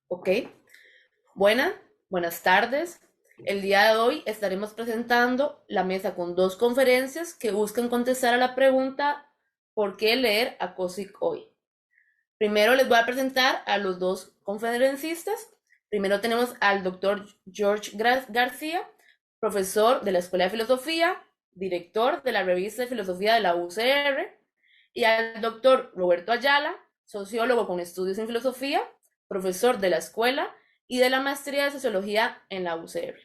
Ok, buenas, buenas tardes. El día de hoy estaremos presentando la mesa con dos conferencias que buscan contestar a la pregunta ¿por qué leer a Cosic hoy? Primero les voy a presentar a los dos conferencistas. Primero tenemos al doctor George García, profesor de la Escuela de Filosofía, director de la revista de filosofía de la UCR, y al doctor Roberto Ayala, sociólogo con estudios en filosofía, profesor de la escuela y de la maestría de sociología en la UCR.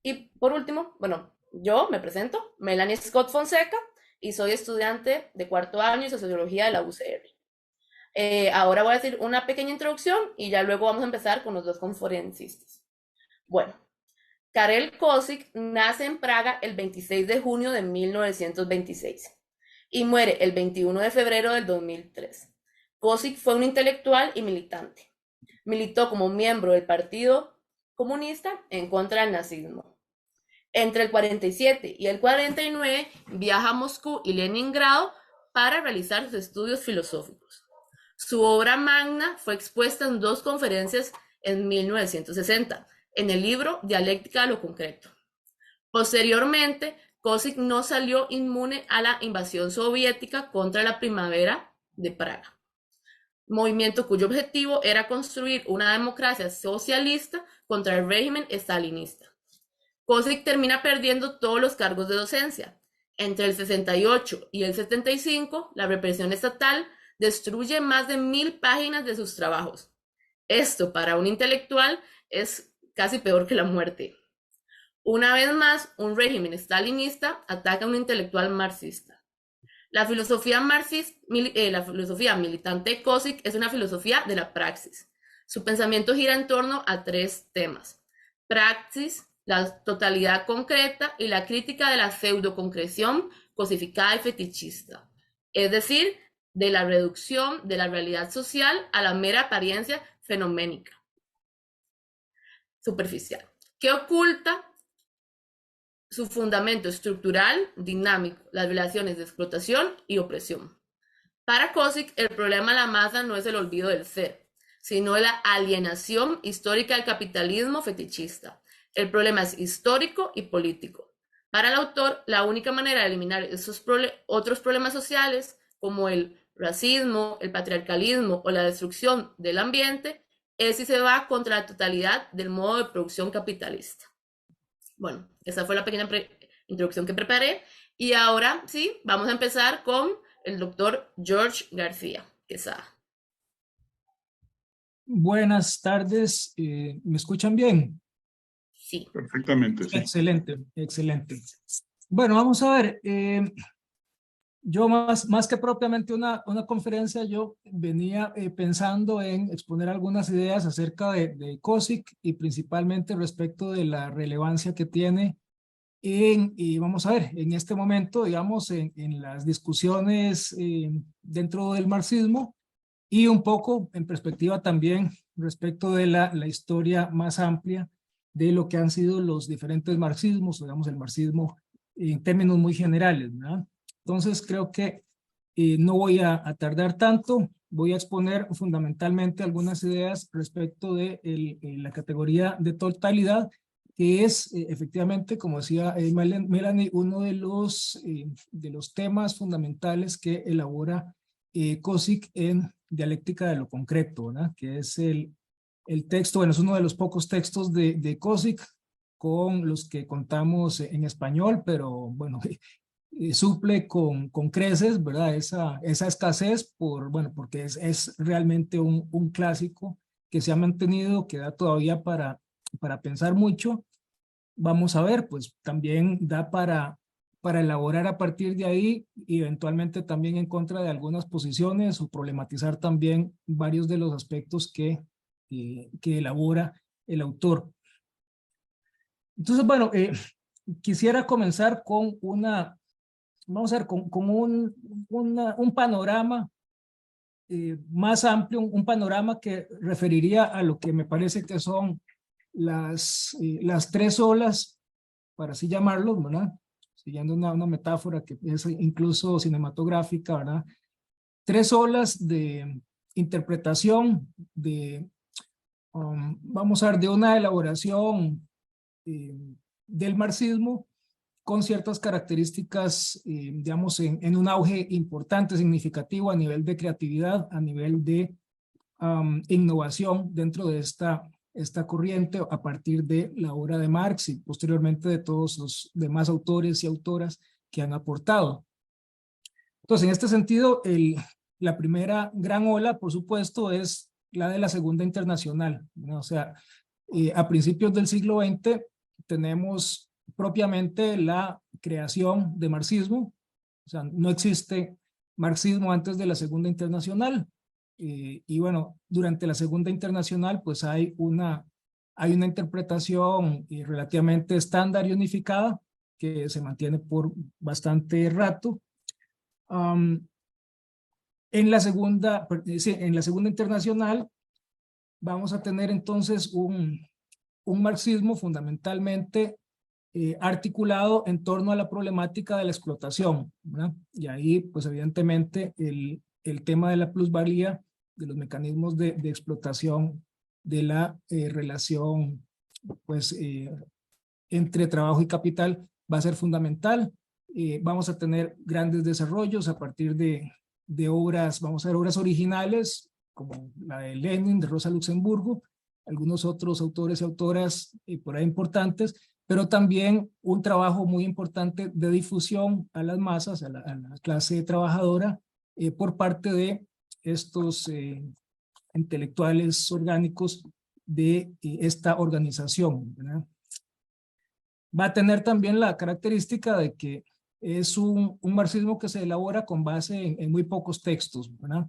Y por último, bueno, yo me presento, Melanie Scott Fonseca, y soy estudiante de cuarto año de sociología de la UCR. Ahora voy a decir una pequeña introducción y ya luego vamos a empezar con los dos conferencistas. Bueno, Karel Kosik nace en Praga el 26 de junio de 1926 y muere el 21 de febrero del 2003. Kosik fue un intelectual y militante. Militó como miembro del Partido Comunista en contra del nazismo. Entre el 47 y el 49 viaja a Moscú y Leningrado para realizar sus estudios filosóficos. Su obra magna fue expuesta en dos conferencias en 1960, en el libro Dialéctica de lo Concreto. Posteriormente, Kosik no salió inmune a la invasión soviética contra la Primavera de Praga, movimiento cuyo objetivo era construir una democracia socialista contra el régimen estalinista. Kosik termina perdiendo todos los cargos de docencia. Entre el 68 y el 75, la represión estatal destruye más de 1000 páginas de sus trabajos. Esto para un intelectual es casi peor que la muerte. Una vez más, un régimen stalinista ataca a un intelectual marxista. La filosofía militante de Kosik es una filosofía de la praxis. Su pensamiento gira en torno a tres temas: praxis, la totalidad concreta y la crítica de la pseudoconcreción cosificada y fetichista, es decir, de la reducción de la realidad social a la mera apariencia fenoménica, superficial, que oculta su fundamento estructural, dinámico, las relaciones de explotación y opresión. Para Kosik, el problema de la masa no es el olvido del ser, sino la alienación histórica del capitalismo fetichista. El problema es histórico y político. Para el autor, la única manera de eliminar esos otros problemas sociales, como el racismo, el patriarcalismo o la destrucción del ambiente, es si se va contra la totalidad del modo de producción capitalista. Bueno, esa fue la pequeña introducción que preparé. Y ahora sí, vamos a empezar con el doctor George García Quesada. Buenas tardes, ¿me escuchan bien? Sí. Perfectamente, sí. Excelente, excelente. Bueno, vamos a ver, yo más que propiamente una conferencia, yo venía pensando en exponer algunas ideas acerca de Kosik y principalmente respecto de la relevancia que tiene y vamos a ver, en este momento, digamos, en las discusiones dentro del marxismo y un poco en perspectiva también respecto de la historia más amplia de lo que han sido los diferentes marxismos, digamos el marxismo en términos muy generales, ¿verdad? Entonces creo que no voy a tardar tanto, voy a exponer fundamentalmente algunas ideas respecto de la categoría de totalidad, que es efectivamente, como decía Melanie, uno de los temas fundamentales que elabora Kosik en Dialéctica de lo Concreto, ¿verdad? Que es el texto, bueno, es uno de los pocos textos de Kosik con los que contamos en español, pero bueno, suple con creces, ¿verdad? Esa escasez bueno, porque es realmente un clásico que se ha mantenido, que da todavía para pensar mucho. Vamos a ver, pues también da para elaborar a partir de ahí y eventualmente también en contra de algunas posiciones o problematizar también varios de los aspectos que elabora el autor. Entonces, bueno, quisiera comenzar con vamos a ver, con un panorama más amplio, un panorama que referiría a lo que me parece que son las tres olas, para así llamarlo, ¿verdad? Siguiendo una metáfora que es incluso cinematográfica, ¿verdad? Tres olas de interpretación vamos a ver, de una elaboración eh, del marxismo con ciertas características, digamos, en un auge importante, significativo a nivel de creatividad, a nivel de innovación dentro de esta corriente a partir de la obra de Marx y posteriormente de todos los demás autores y autoras que han aportado. Entonces, en este sentido, la primera gran ola, por supuesto, es la de la Segunda Internacional, ¿no? O sea, a principios del siglo XX tenemos propiamente la creación de marxismo, o sea, no existe marxismo antes de la Segunda Internacional, y bueno, durante la Segunda Internacional pues hay una interpretación relativamente estándar y unificada que se mantiene por bastante rato. Um, sí, en la Segunda Internacional vamos a tener entonces un marxismo fundamentalmente articulado en torno a la problemática de la explotación, ¿verdad? Y ahí, pues evidentemente, el tema de la plusvalía, de los mecanismos de explotación, de la relación, pues, entre trabajo y capital va a ser fundamental. Vamos a tener grandes desarrollos a partir de obras, vamos a ver obras originales, como la de Lenin, de Rosa Luxemburgo, algunos otros autores y autoras por ahí importantes, pero también un trabajo muy importante de difusión a las masas, a la clase trabajadora, por parte de estos intelectuales orgánicos de esta organización, ¿verdad? Va a tener también la característica de que es un marxismo que se elabora con base en muy pocos textos, ¿verdad?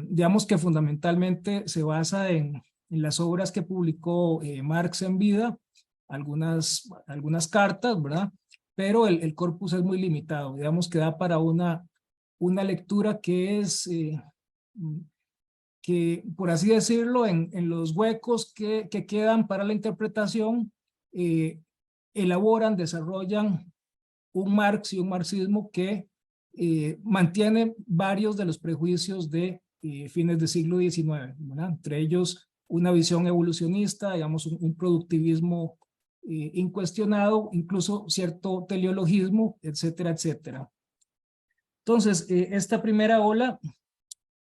Digamos que fundamentalmente se basa en las obras que publicó Marx en vida, algunas cartas, ¿verdad? Pero el corpus es muy limitado, digamos que da para una lectura que es, que por así decirlo, en los huecos que quedan para la interpretación, eh, elaboran, desarrollan un Marx y un marxismo que mantiene varios de los prejuicios de fines del siglo XIX, ¿verdad? Entre ellos una visión evolucionista, digamos un productivismo incuestionado, incluso cierto teleologismo, etcétera, etcétera. Entonces, esta primera ola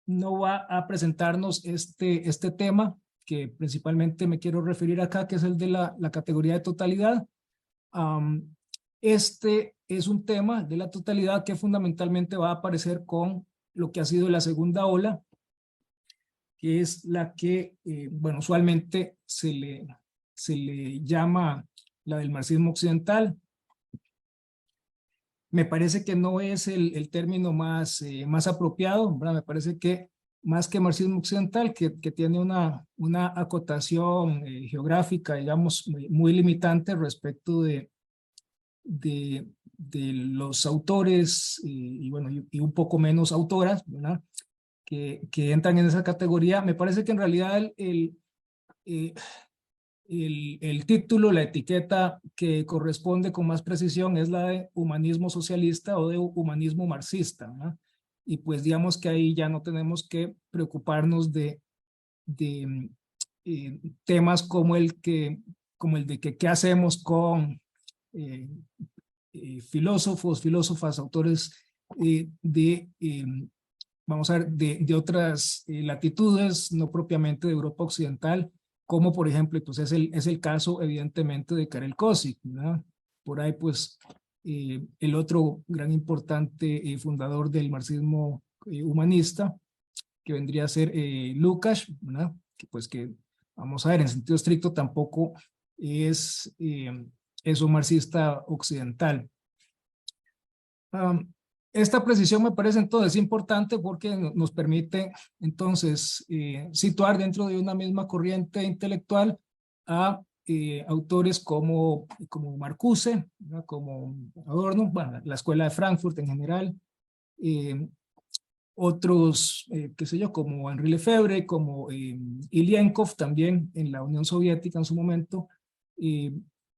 no va a presentarnos este tema que principalmente me quiero referir acá, que es el de la categoría de totalidad. Este es un tema de la totalidad que fundamentalmente va a aparecer con lo que ha sido la segunda ola, que es la que, bueno, usualmente se le llama la del marxismo occidental. Me parece que no es el término más apropiado, ¿verdad? Me parece que más que marxismo occidental, que tiene una acotación geográfica, digamos, muy limitante respecto de los autores y bueno, y un poco menos autoras, ¿verdad? Que entran en esa categoría. Me parece que en realidad eh, el título, la etiqueta que corresponde con más precisión es la de humanismo socialista o de humanismo marxista, ¿verdad? Y pues digamos que ahí ya no tenemos que preocuparnos de temas como el de que qué hacemos con eh, filósofos, filósofas, autores vamos a ver, de otras latitudes, no propiamente de Europa Occidental, como por ejemplo, pues es el caso evidentemente de Karel Kosik, ¿verdad? Por ahí pues el otro gran importante fundador del marxismo humanista, que vendría a ser Lukács, ¿verdad? Que pues que, vamos a ver, en sentido estricto tampoco es un marxista occidental. Esta precisión me parece entonces importante porque nos permite entonces situar dentro de una misma corriente intelectual a autores como Marcuse, ¿verdad? Como Adorno, bueno, la Escuela de Frankfurt en general, eh, otros, qué sé yo, como Henri Lefebvre, como Ilienkov también en la Unión Soviética en su momento,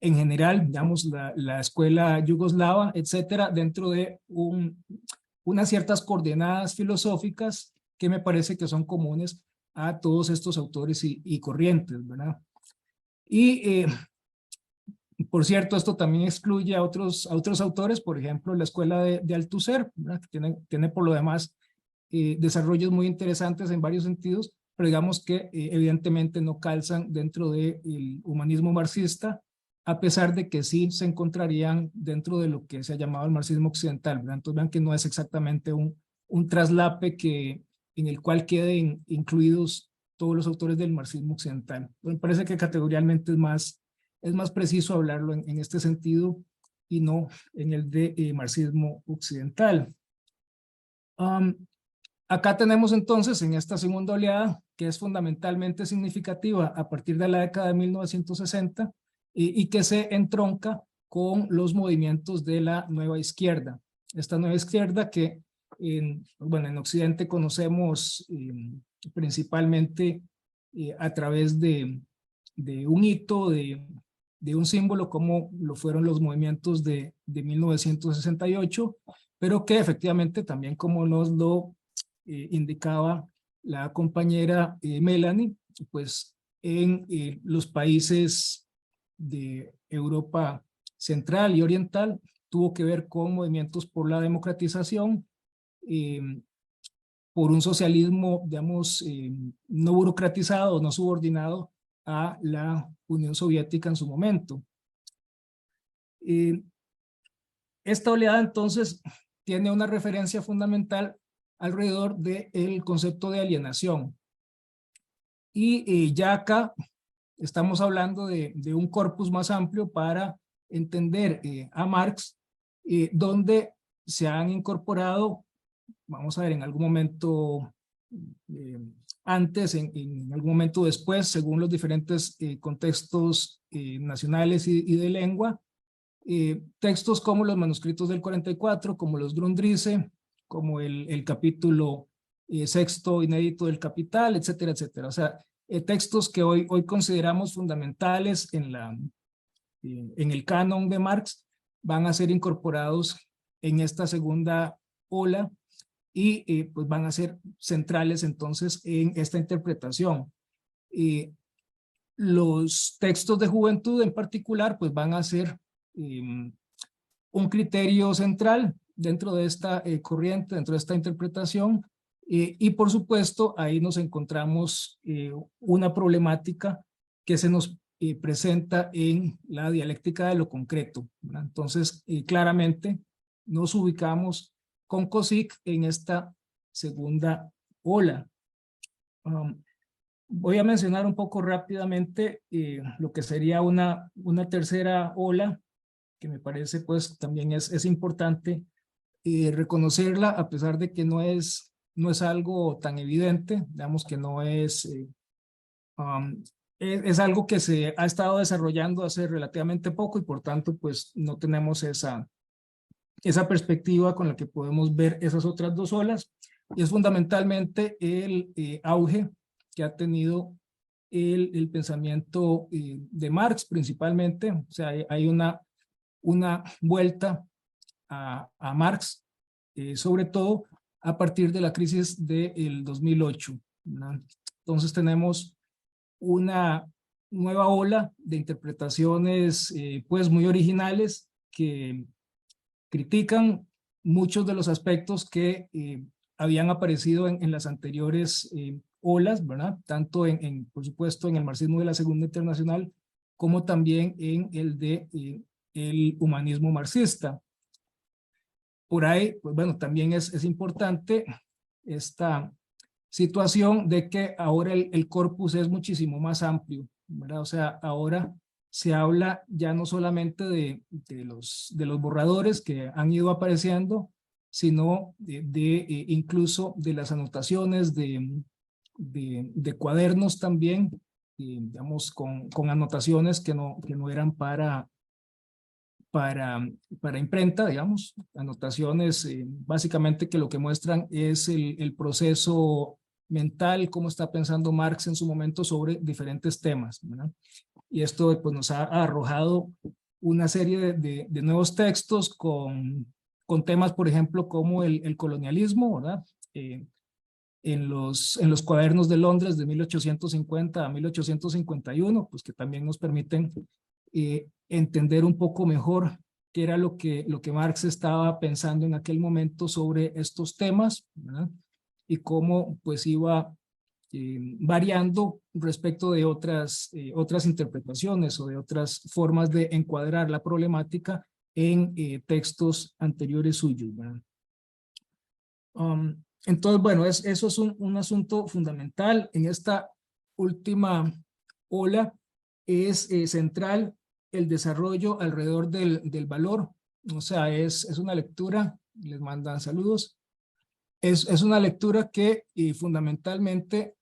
en general, digamos, la escuela yugoslava, etcétera, dentro de unas ciertas coordenadas filosóficas que me parece que son comunes a todos estos autores y corrientes, ¿verdad? Y por cierto, esto también excluye a otros autores, por ejemplo, la escuela de Althusser, ¿verdad? Que tiene por lo demás desarrollos muy interesantes en varios sentidos, pero digamos que evidentemente no calzan dentro del humanismo marxista, a pesar de que sí se encontrarían dentro de lo que se ha llamado el marxismo occidental, ¿verdad? Entonces vean que no es exactamente un traslape en el cual queden incluidos todos los autores del marxismo occidental. Me parece que categorialmente es más preciso hablarlo en este sentido y no en el de marxismo occidental. Um, Acá tenemos entonces en esta segunda oleada, que es fundamentalmente significativa a partir de la década de 1960 y que se entronca con los movimientos de la nueva izquierda. Esta nueva izquierda que bueno, en Occidente conocemos principalmente a través de un hito, de un símbolo como lo fueron los movimientos de 1968, pero que efectivamente también como nos lo indicaba la compañera Melanie, pues en los países de Europa Central y Oriental tuvo que ver con movimientos por la democratización, eh, por un socialismo, digamos, no burocratizado, no subordinado a la Unión Soviética en su momento. Esta oleada entonces tiene una referencia fundamental alrededor del concepto de alienación. Y ya acá estamos hablando de un corpus más amplio para entender a Marx, donde se han incorporado, vamos a ver, en algún momento antes, en algún momento después, según los diferentes contextos nacionales y de lengua, textos como los manuscritos del 44, como los Grundrisse, como el capítulo sexto inédito del Capital, etcétera, etcétera. O sea, textos que hoy consideramos fundamentales en el canon de Marx van a ser incorporados en esta segunda ola y pues van a ser centrales entonces en esta interpretación. Los textos de juventud en particular pues van a ser un criterio central dentro de esta corriente, dentro de esta interpretación, y por supuesto ahí nos encontramos una problemática que se nos presenta en la dialéctica de lo concreto, ¿verdad? Entonces, claramente nos ubicamos con Cosick en esta segunda ola. Voy a mencionar un poco rápidamente lo que sería una tercera ola, que me parece pues también es importante reconocerla, a pesar de que no es algo tan evidente, digamos que no es algo que se ha estado desarrollando hace relativamente poco y por tanto pues no tenemos esa perspectiva con la que podemos ver esas otras dos olas, y es fundamentalmente el auge que ha tenido el pensamiento de Marx principalmente. O sea, hay una vuelta a Marx, sobre todo a partir de la crisis del 2008, ¿no? Entonces tenemos una nueva ola de interpretaciones pues muy originales que critican muchos de los aspectos que habían aparecido en las anteriores olas, ¿verdad? Tanto por supuesto, en el marxismo de la Segunda Internacional, como también en el de el humanismo marxista. Por ahí, pues bueno, también es importante esta situación de que ahora el corpus es muchísimo más amplio, ¿verdad? O sea, ahora se habla ya no solamente de los borradores que han ido apareciendo, sino incluso de las anotaciones de cuadernos también, digamos, con anotaciones que no eran para imprenta, digamos, anotaciones básicamente que lo que muestran es el proceso mental, cómo está pensando Marx en su momento sobre diferentes temas, ¿verdad? Y esto pues, nos ha arrojado una serie de nuevos textos con temas, por ejemplo, como el colonialismo, ¿verdad? en los cuadernos de Londres de 1850 a 1851, pues que también nos permiten entender un poco mejor qué era lo que Marx estaba pensando en aquel momento sobre estos temas, ¿verdad? Y cómo pues iba variando respecto de otras interpretaciones o de otras formas de encuadrar la problemática en textos anteriores suyos, ¿verdad? Entonces, bueno, eso es un asunto fundamental. En esta última ola es central el desarrollo alrededor del valor. O sea, es una lectura, les mandan saludos, es una lectura que fundamentalmente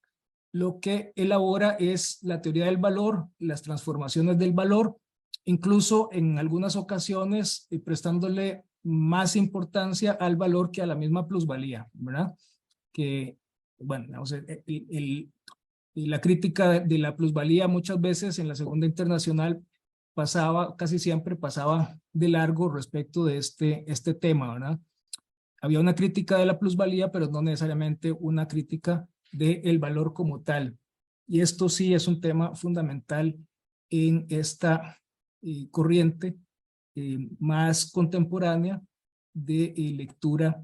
lo que elabora es la teoría del valor, las transformaciones del valor, incluso en algunas ocasiones prestándole más importancia al valor que a la misma plusvalía, ¿verdad? Que, bueno, vamos a ver, la crítica de la plusvalía muchas veces en la Segunda Internacional casi siempre pasaba de largo respecto de este tema, ¿verdad? Había una crítica de la plusvalía, pero no necesariamente una crítica del valor como tal. Y esto sí es un tema fundamental en esta corriente más contemporánea de lectura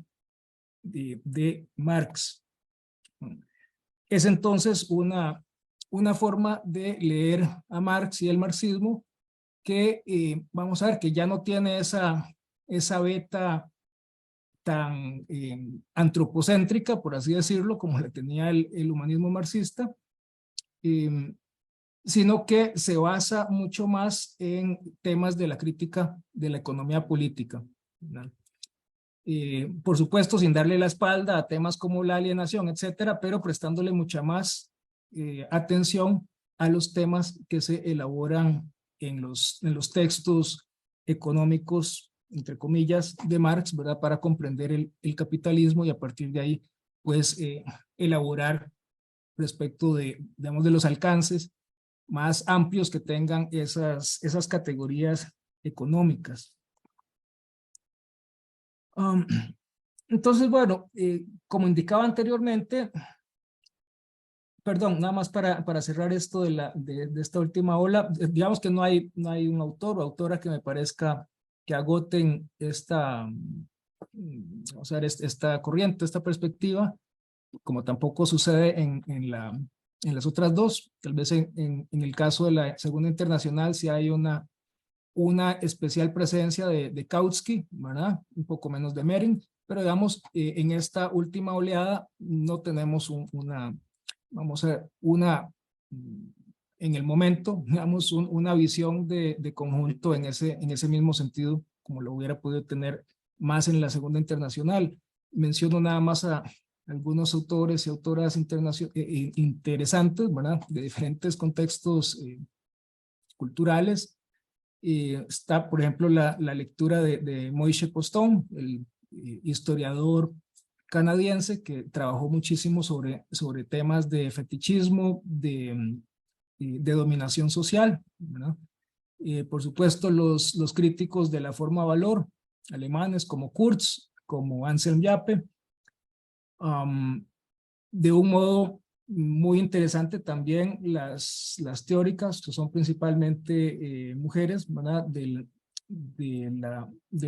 de Marx. Es entonces una forma de leer a Marx y el marxismo que vamos a ver que ya no tiene esa beta tan antropocéntrica, por así decirlo, como la tenía el humanismo marxista, eh, sino que se basa mucho más en temas de la crítica de la economía política, ¿verdad? Por supuesto, sin darle la espalda a temas como la alienación, etcétera, pero prestándole mucha más atención a los temas que se elaboran en los textos económicos, entre comillas, de Marx, ¿verdad? Para comprender el capitalismo y a partir de ahí, pues, elaborar respecto digamos, de los alcances más amplios que tengan esas categorías económicas. Um, entonces, bueno, como indicaba anteriormente, perdón, nada más para cerrar esto de esta última ola, digamos que no hay un autor o autora que me parezca que agoten o sea, esta corriente, esta perspectiva, como tampoco sucede en las otras dos. Tal vez en el caso de la Segunda Internacional sí hay una especial presencia de Kautsky, ¿verdad? Un poco menos de Mering, pero digamos, en esta última oleada no tenemos vamos a ver, en el momento, digamos, una visión de conjunto en ese mismo sentido, como lo hubiera podido tener más en la Segunda Internacional. Menciono nada más a algunos autores y autoras interesantes, ¿verdad? De diferentes contextos culturales. Está, por ejemplo, la lectura de Moishe Postón, el historiador canadiense que trabajó muchísimo sobre temas de fetichismo, de dominación social, ¿verdad? Por supuesto, los críticos de la forma valor, alemanes como Kurz, como Anselm Jappe, de un modo muy interesante también las teóricas, que son principalmente mujeres, ¿verdad? De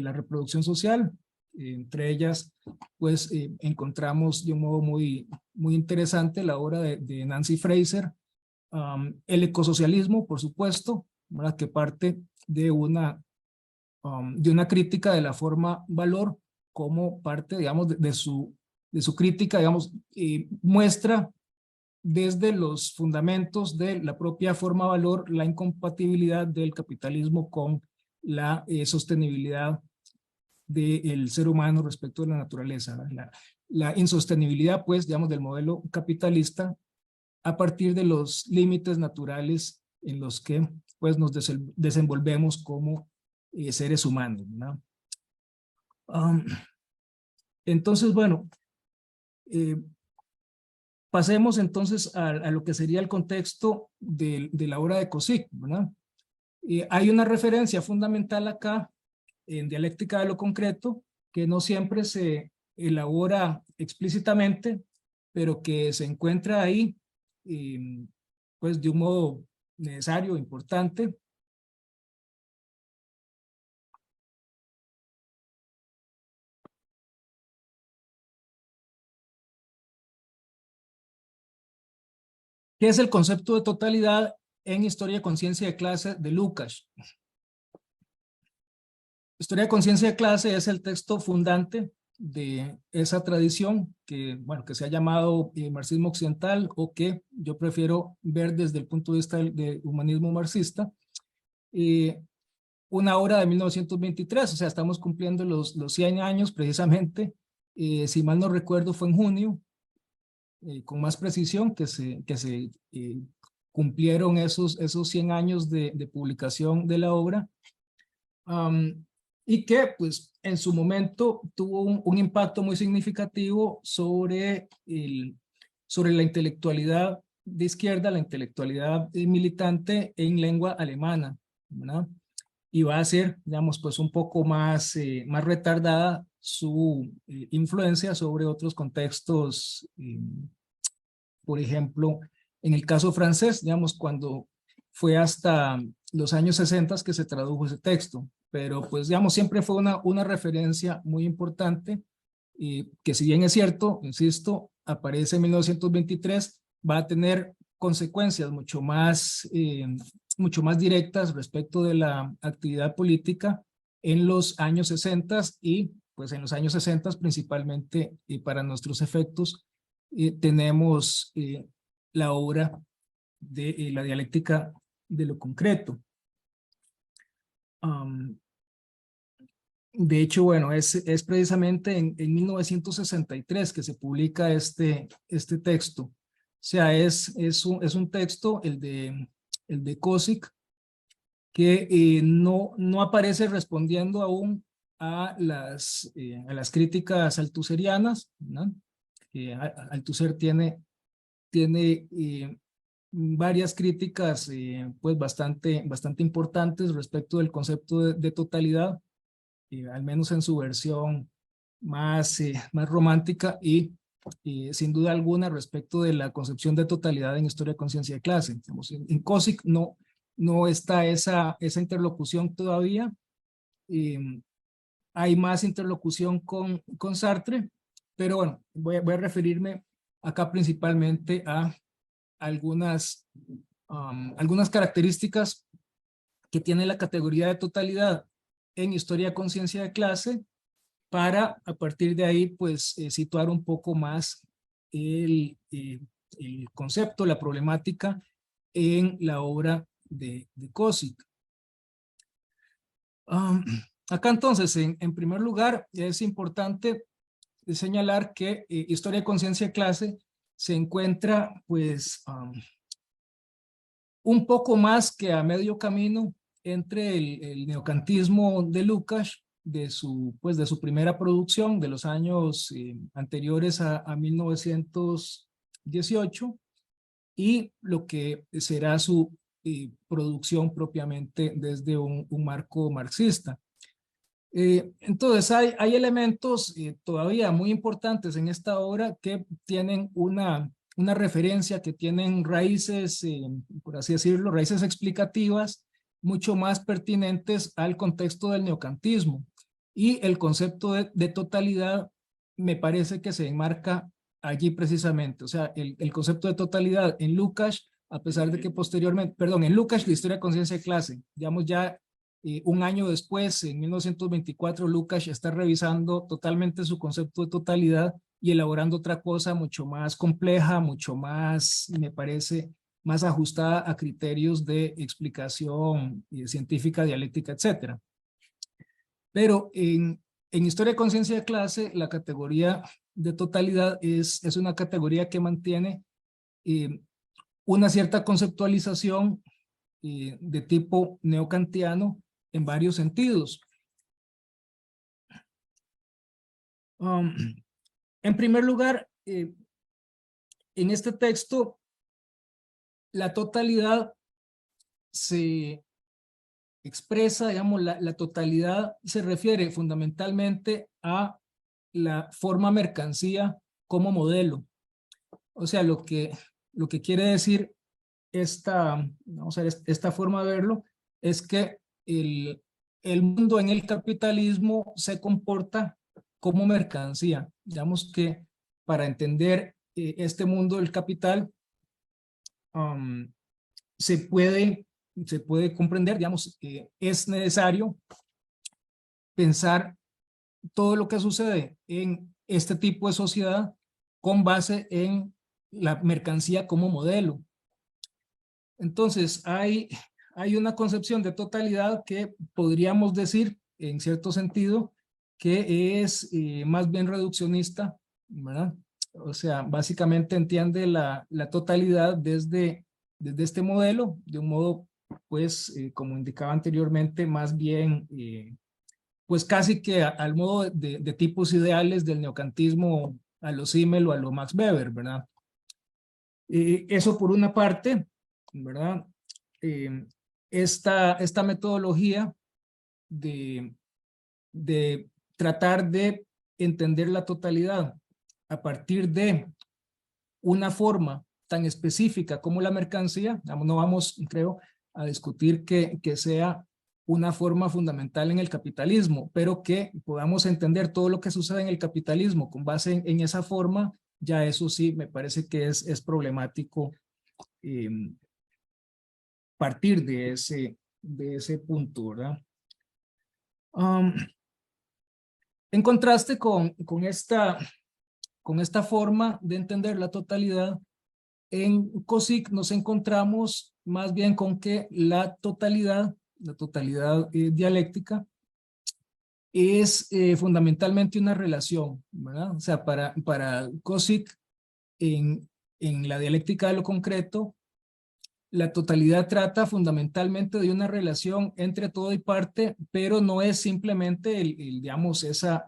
la reproducción social. Entre ellas, pues encontramos de un modo muy interesante la obra de Nancy Fraser, el ecosocialismo, por supuesto, ¿verdad? Que parte de una crítica de la forma valor como parte, digamos, de su crítica, digamos, muestra desde los fundamentos de la propia forma valor la incompatibilidad del capitalismo con la sostenibilidad del ser humano respecto de la naturaleza, la insostenibilidad, pues, digamos, del modelo capitalista a partir de los límites naturales en los que, pues, nos desenvolvemos como seres humanos, ¿no? Entonces, bueno, pasemos entonces a lo que sería el contexto de la obra de Cosick, ¿verdad? Hay una referencia fundamental acá en dialéctica de lo concreto que no siempre se elabora explícitamente, pero que se encuentra ahí, pues de un modo necesario, importante. ¿Qué es el concepto de totalidad en Historia de Conciencia de Clase de Lukács? Historia de Conciencia de Clase es el texto fundante de esa tradición que, bueno, que se ha llamado marxismo occidental, o que yo prefiero ver desde el punto de vista del humanismo marxista. Una obra de 1923, o sea, estamos cumpliendo los 100 años precisamente. Si mal no recuerdo, fue en junio, con más precisión, que se cumplieron esos 100 años de publicación de la obra. Y que pues en su momento tuvo un impacto muy significativo sobre la intelectualidad de izquierda, la intelectualidad militante en lengua alemana, ¿verdad? Y va a ser, digamos, pues un poco más retardada su influencia sobre otros contextos. Por ejemplo, en el caso francés, digamos, cuando fue hasta los años 60 que se tradujo ese texto, pero pues, digamos, siempre fue una referencia muy importante, y que, si bien es cierto, insisto, aparece en 1923, va a tener consecuencias mucho más directas respecto de la actividad política en los años 60, y pues en los años 60 principalmente, y para nuestros efectos, tenemos la obra de la dialéctica de lo concreto. De hecho, bueno, es precisamente en 1963 que se publica este texto. O sea, es un texto, el de Kozik, que no aparece respondiendo aún a las críticas altuserianas, ¿no? Althusser tiene varias críticas pues bastante importantes respecto del concepto de totalidad, al menos en su versión más romántica, y sin duda alguna respecto de la concepción de totalidad en Historia de Conciencia de Clase. En Kozik no está esa interlocución todavía. Hay más interlocución con Sartre, pero bueno, voy a referirme acá principalmente a algunas características que tiene la categoría de totalidad en Historia de Conciencia de Clase, para a partir de ahí pues situar un poco más el concepto, la problemática en la obra de Kozik. Acá entonces, en primer lugar, es importante señalar que Historia de Conciencia de Clase se encuentra pues un poco más que a medio camino entre el neocantismo de Lukács, de su primera producción de los años anteriores a 1918, y lo que será su producción propiamente desde un marco marxista. Entonces hay elementos todavía muy importantes en esta obra que tienen una referencia, que tienen raíces, por así decirlo, raíces explicativas mucho más pertinentes al contexto del neocantismo. Y el concepto de totalidad me parece que se enmarca allí precisamente. O sea, el concepto de totalidad en Lukács, a pesar de que posteriormente, perdón, en Lukács, la Historia de Conciencia de Clase, digamos ya un año después, en 1924, Lukács está revisando totalmente su concepto de totalidad y elaborando otra cosa mucho más compleja, mucho más, me parece, más ajustada a criterios de explicación científica, dialéctica, etcétera. Pero en Historia de Conciencia de Clase, la categoría de totalidad es una categoría que mantiene una cierta conceptualización de tipo neocantiano en varios sentidos. En primer lugar, en este texto, la totalidad se expresa, digamos, la totalidad se refiere fundamentalmente a la forma mercancía como modelo. O sea, lo que quiere decir vamos a ver, esta forma de verlo es que el mundo en el capitalismo se comporta como mercancía. Digamos que para entender este mundo del capital, um, se puede, se puede comprender, digamos, es necesario pensar todo lo que sucede en este tipo de sociedad con base en la mercancía como modelo. Entonces, hay una concepción de totalidad que podríamos decir, en cierto sentido, que es más bien reduccionista, ¿verdad? O sea, básicamente entiende la totalidad desde este modelo, de un modo, pues, como indicaba anteriormente, más bien, pues casi que al modo de tipos ideales del neocantismo a lo Simmel o a lo Max Weber, ¿verdad? Eso por una parte, ¿verdad? Eh, esta metodología de, de tratar de entender la totalidad a partir de una forma tan específica como la mercancía, no vamos, creo, a discutir que sea una forma fundamental en el capitalismo, pero que podamos entender todo lo que sucede en el capitalismo con base en esa forma, ya eso sí me parece que es problemático eh, partir de ese punto, ¿verdad? Um, en contraste con esta forma de entender la totalidad, en COSIC nos encontramos más bien con que la totalidad dialéctica, es fundamentalmente una relación, ¿verdad? O sea, para COSIC, en la dialéctica de lo concreto, la totalidad trata fundamentalmente de una relación entre todo y parte, pero no es simplemente digamos, esa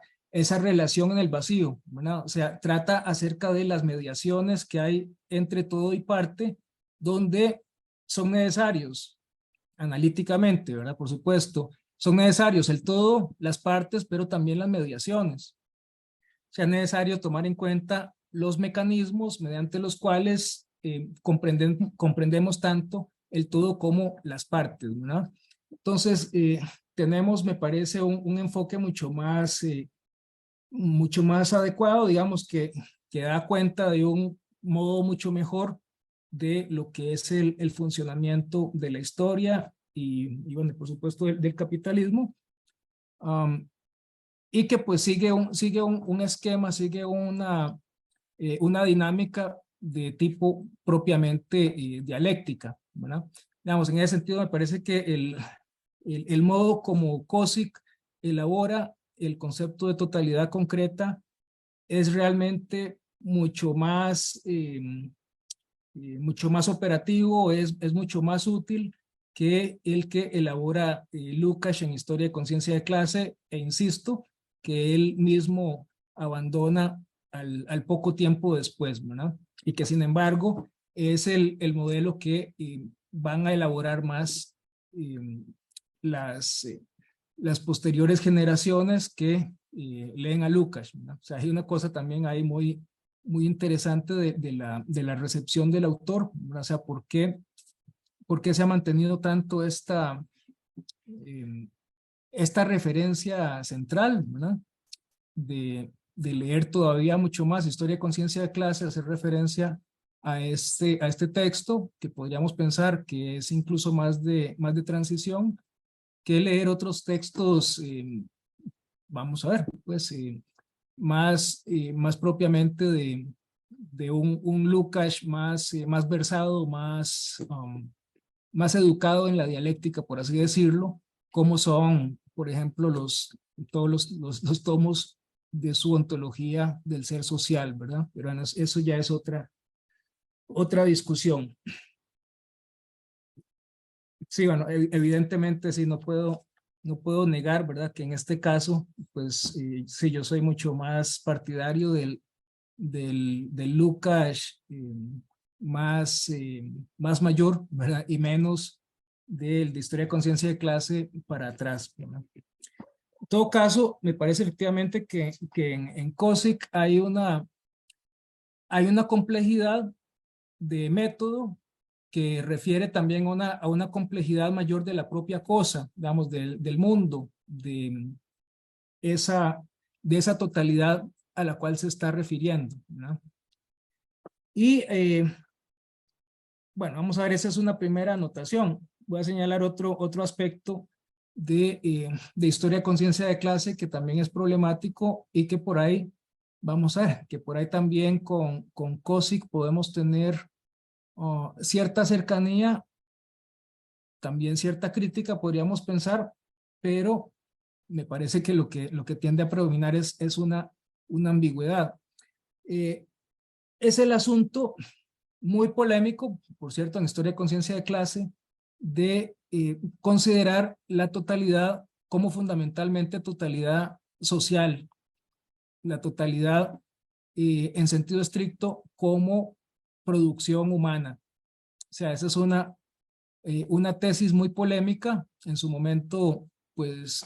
relación en el vacío, ¿verdad? O sea, trata acerca de las mediaciones que hay entre todo y parte, donde son necesarios analíticamente, ¿verdad? Por supuesto, son necesarios el todo, las partes, pero también las mediaciones. O sea, es necesario tomar en cuenta los mecanismos mediante los cuales comprendemos tanto el todo como las partes, ¿verdad? Entonces, tenemos, me parece, un enfoque mucho más adecuado, digamos, que da cuenta de un modo mucho mejor de lo que es el funcionamiento de la historia y bueno, por supuesto, del capitalismo. Um, y que pues sigue un esquema, sigue una dinámica de tipo propiamente dialéctica, ¿verdad? Digamos, en ese sentido me parece que el modo como Cosick elabora el concepto de totalidad concreta es realmente mucho más operativo, es mucho más útil que el que elabora Lukács en Historia de Conciencia de Clase, e insisto, que él mismo abandona al poco tiempo después, ¿verdad? Y que sin embargo es el modelo que van a elaborar más eh, las, eh, las posteriores generaciones que leen a Lukács, ¿verdad? O sea, hay una cosa también ahí muy interesante de la recepción del autor, ¿verdad? O sea, por qué se ha mantenido tanto eh, esta referencia central, ¿verdad? De leer todavía mucho más Historia de Conciencia de Clase, hacer referencia a este texto, que podríamos pensar que es incluso más de transición, que leer otros textos, vamos a ver, pues más propiamente de un Lukács más versado, más educado en la dialéctica, por así decirlo, como son, por ejemplo, todos los tomos de su ontología del ser social, ¿verdad? Pero bueno, eso ya es otra discusión. Sí, bueno, evidentemente sí, no puedo negar, ¿verdad? Que en este caso, pues sí, yo soy mucho más partidario del Lukács más mayor, ¿verdad? Y menos del de Historia de Conciencia de Clase para atrás, ¿verdad? En todo caso, me parece efectivamente que en COSIC hay hay una complejidad de método que refiere también a una complejidad mayor de la propia cosa, digamos, del mundo, esa, de esa totalidad a la cual se está refiriendo, ¿no? Y bueno, vamos a ver, esa es una primera anotación. Voy a señalar otro aspecto de historia de conciencia de clase que también es problemático y que por ahí, vamos a ver, que por ahí también con COSIC podemos tener cierta cercanía, también cierta crítica, podríamos pensar, pero me parece que lo que tiende a predominar es una ambigüedad. Es el asunto muy polémico, por cierto, en historia de conciencia de clase, de considerar la totalidad como fundamentalmente totalidad social, la totalidad en sentido estricto como producción humana. O sea, esa es una tesis muy polémica. En su momento, pues,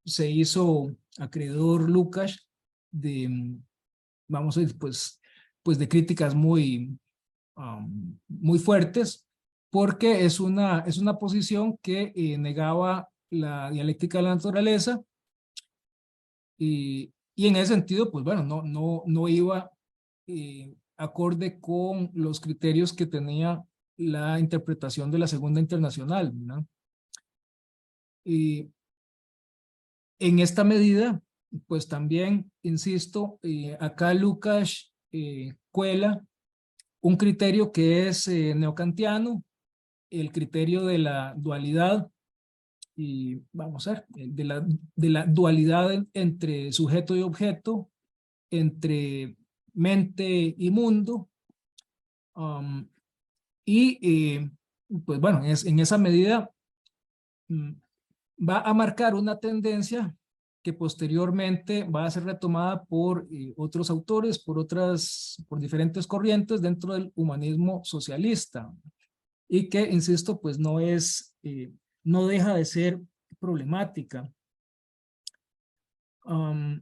se hizo acreedor Lukács de, vamos a decir, pues de críticas muy fuertes, porque es una posición que negaba la dialéctica de la naturaleza y en ese sentido, pues bueno, no iba acorde con los criterios que tenía la interpretación de la Segunda Internacional, ¿no? Y en esta medida, pues también, insisto, acá Lukács cuela un criterio que es neocantiano, el criterio de la dualidad, y vamos a ver, de la dualidad entre sujeto y objeto, entre mente y mundo, um, y pues bueno, en esa medida mm, va a marcar una tendencia que posteriormente va a ser retomada por otros autores, por diferentes corrientes dentro del humanismo socialista, y que, insisto, pues no deja de ser problemática. Um,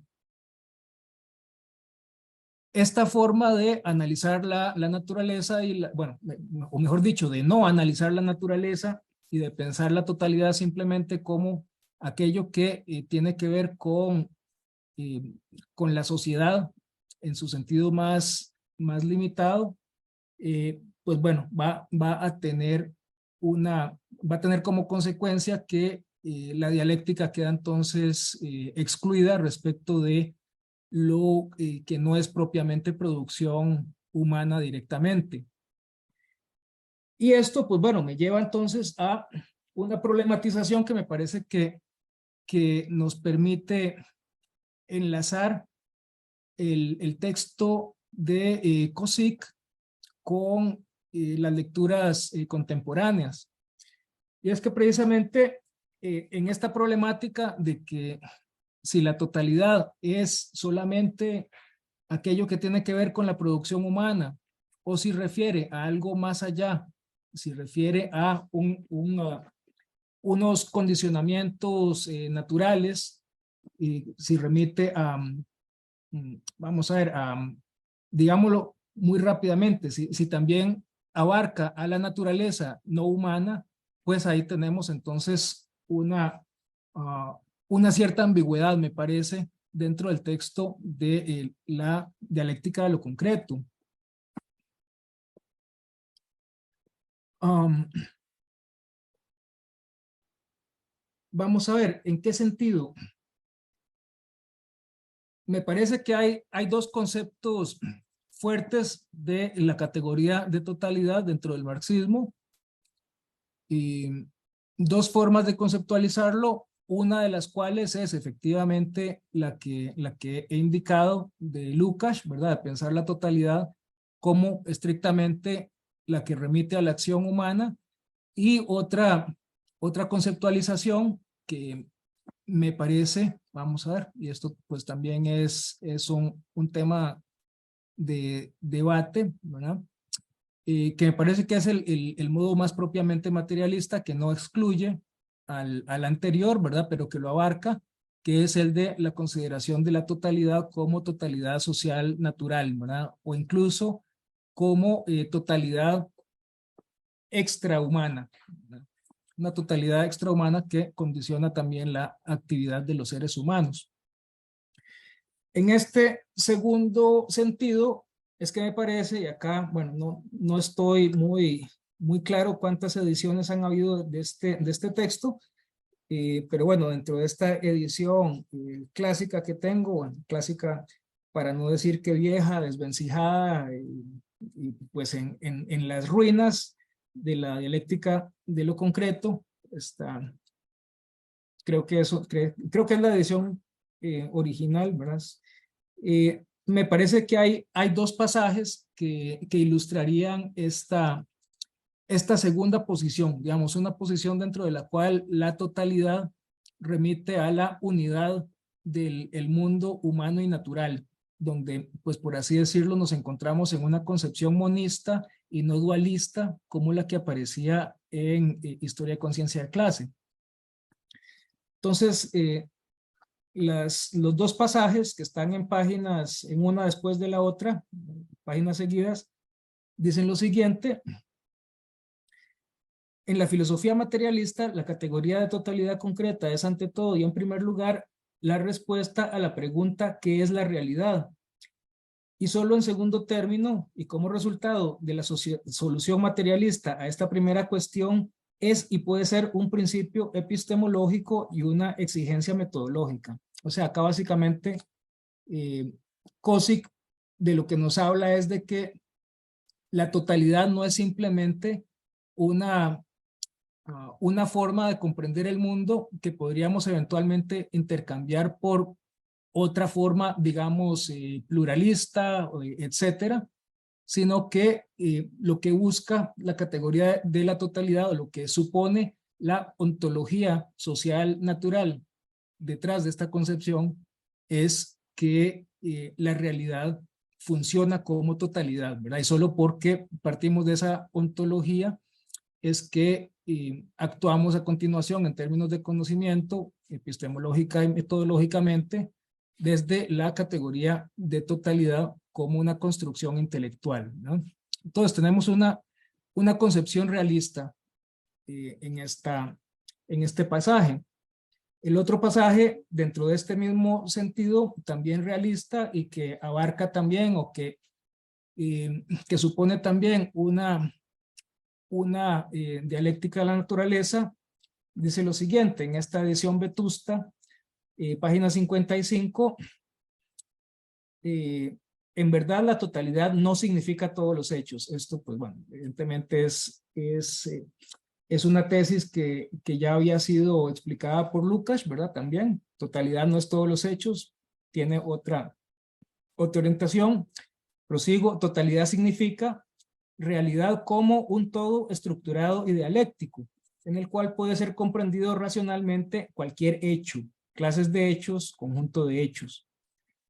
esta forma de analizar la naturaleza bueno, o mejor dicho, de no analizar la naturaleza y de pensar la totalidad simplemente como aquello que tiene que ver eh, con la sociedad en su sentido más limitado, pues bueno, va a tener como consecuencia que la dialéctica queda entonces excluida respecto de lo que no es propiamente producción humana directamente. Y esto, pues bueno, me lleva entonces a una problematización que me parece que nos permite enlazar el texto de Cosick con las lecturas contemporáneas. Y es que precisamente en esta problemática de que si la totalidad es solamente aquello que tiene que ver con la producción humana, o si refiere a algo más allá, si refiere a unos condicionamientos naturales, y si remite a, vamos a ver, digámoslo muy rápidamente, si también abarca a la naturaleza no humana, pues ahí tenemos entonces una cierta ambigüedad, me parece, dentro del texto de la dialéctica de lo concreto. Um, Vamos a ver, ¿en qué sentido? Me parece que hay dos conceptos fuertes de la categoría de totalidad dentro del marxismo y dos formas de conceptualizarlo, una de las cuales es efectivamente la que he indicado de Lukács, ¿verdad? De pensar la totalidad como estrictamente la que remite a la acción humana, y otra conceptualización que me parece, vamos a ver, y esto pues también es un tema de debate, ¿verdad? Que me parece que es el modo más propiamente materialista, que no excluye al anterior, ¿verdad? Pero que lo abarca, que es el de la consideración de la totalidad como totalidad social natural, ¿verdad? O incluso como totalidad extrahumana, ¿verdad? Una totalidad extrahumana que condiciona también la actividad de los seres humanos. En este segundo sentido, es que me parece, y acá, bueno, no estoy muy claro cuántas ediciones han habido de este texto, pero bueno, dentro de esta edición clásica que tengo, bueno, clásica para no decir que vieja, desvencijada, y pues en las ruinas de la dialéctica de lo concreto, está, creo que es la edición original, ¿verdad? Me parece que hay dos pasajes que ilustrarían esta segunda posición, digamos, una posición dentro de la cual la totalidad remite a la unidad del el mundo humano y natural, donde, pues por así decirlo, nos encontramos en una concepción monista y no dualista como la que aparecía en Historia de Conciencia de Clase. Entonces, los dos pasajes que están en páginas, en una después de la otra, páginas seguidas, dicen lo siguiente: en la filosofía materialista, la categoría de totalidad concreta es ante todo y en primer lugar la respuesta a la pregunta ¿qué es la realidad? Y solo en segundo término, y como resultado de la solución materialista a esta primera cuestión, es y puede ser un principio epistemológico y una exigencia metodológica. O sea, acá básicamente Kozik de lo que nos habla es de que la totalidad no es simplemente una una forma de comprender el mundo que podríamos eventualmente intercambiar por otra forma, digamos, pluralista, etcétera, sino que lo que busca la categoría de la totalidad o lo que supone la ontología social natural detrás de esta concepción es que la realidad funciona como totalidad, ¿verdad? Y solo porque partimos de esa ontología es que actuamos a continuación en términos de conocimiento, epistemológica y metodológicamente, desde la categoría de totalidad como una construcción intelectual, ¿no? Entonces tenemos una concepción realista en este pasaje. El otro pasaje, dentro de este mismo sentido, también realista y que abarca también o que supone también una dialéctica de la naturaleza, dice lo siguiente, en esta edición vetusta, página 55, en verdad la totalidad no significa todos los hechos. Esto, pues bueno, evidentemente es una tesis que ya había sido explicada por Lucas, ¿verdad? También, totalidad no es todos los hechos, tiene otra orientación. Prosigo, totalidad significa realidad como un todo estructurado y dialéctico, en el cual puede ser comprendido racionalmente cualquier hecho, clases de hechos, conjunto de hechos.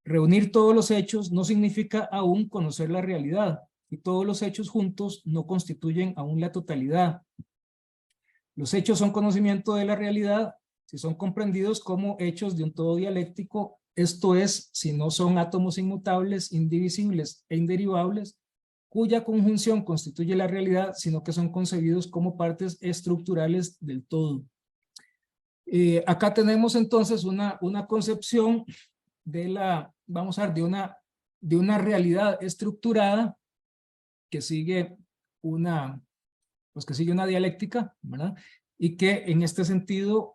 Reunir todos los hechos no significa aún conocer la realidad, y todos los hechos juntos no constituyen aún la totalidad. Los hechos son conocimiento de la realidad si son comprendidos como hechos de un todo dialéctico, esto es, si no son átomos inmutables, indivisibles e inderivables, cuya conjunción constituye la realidad, sino que son concebidos como partes estructurales del todo. Acá tenemos entonces una concepción de vamos a ver, de una realidad estructurada que sigue pues que sigue una dialéctica, ¿verdad? Y que en este sentido,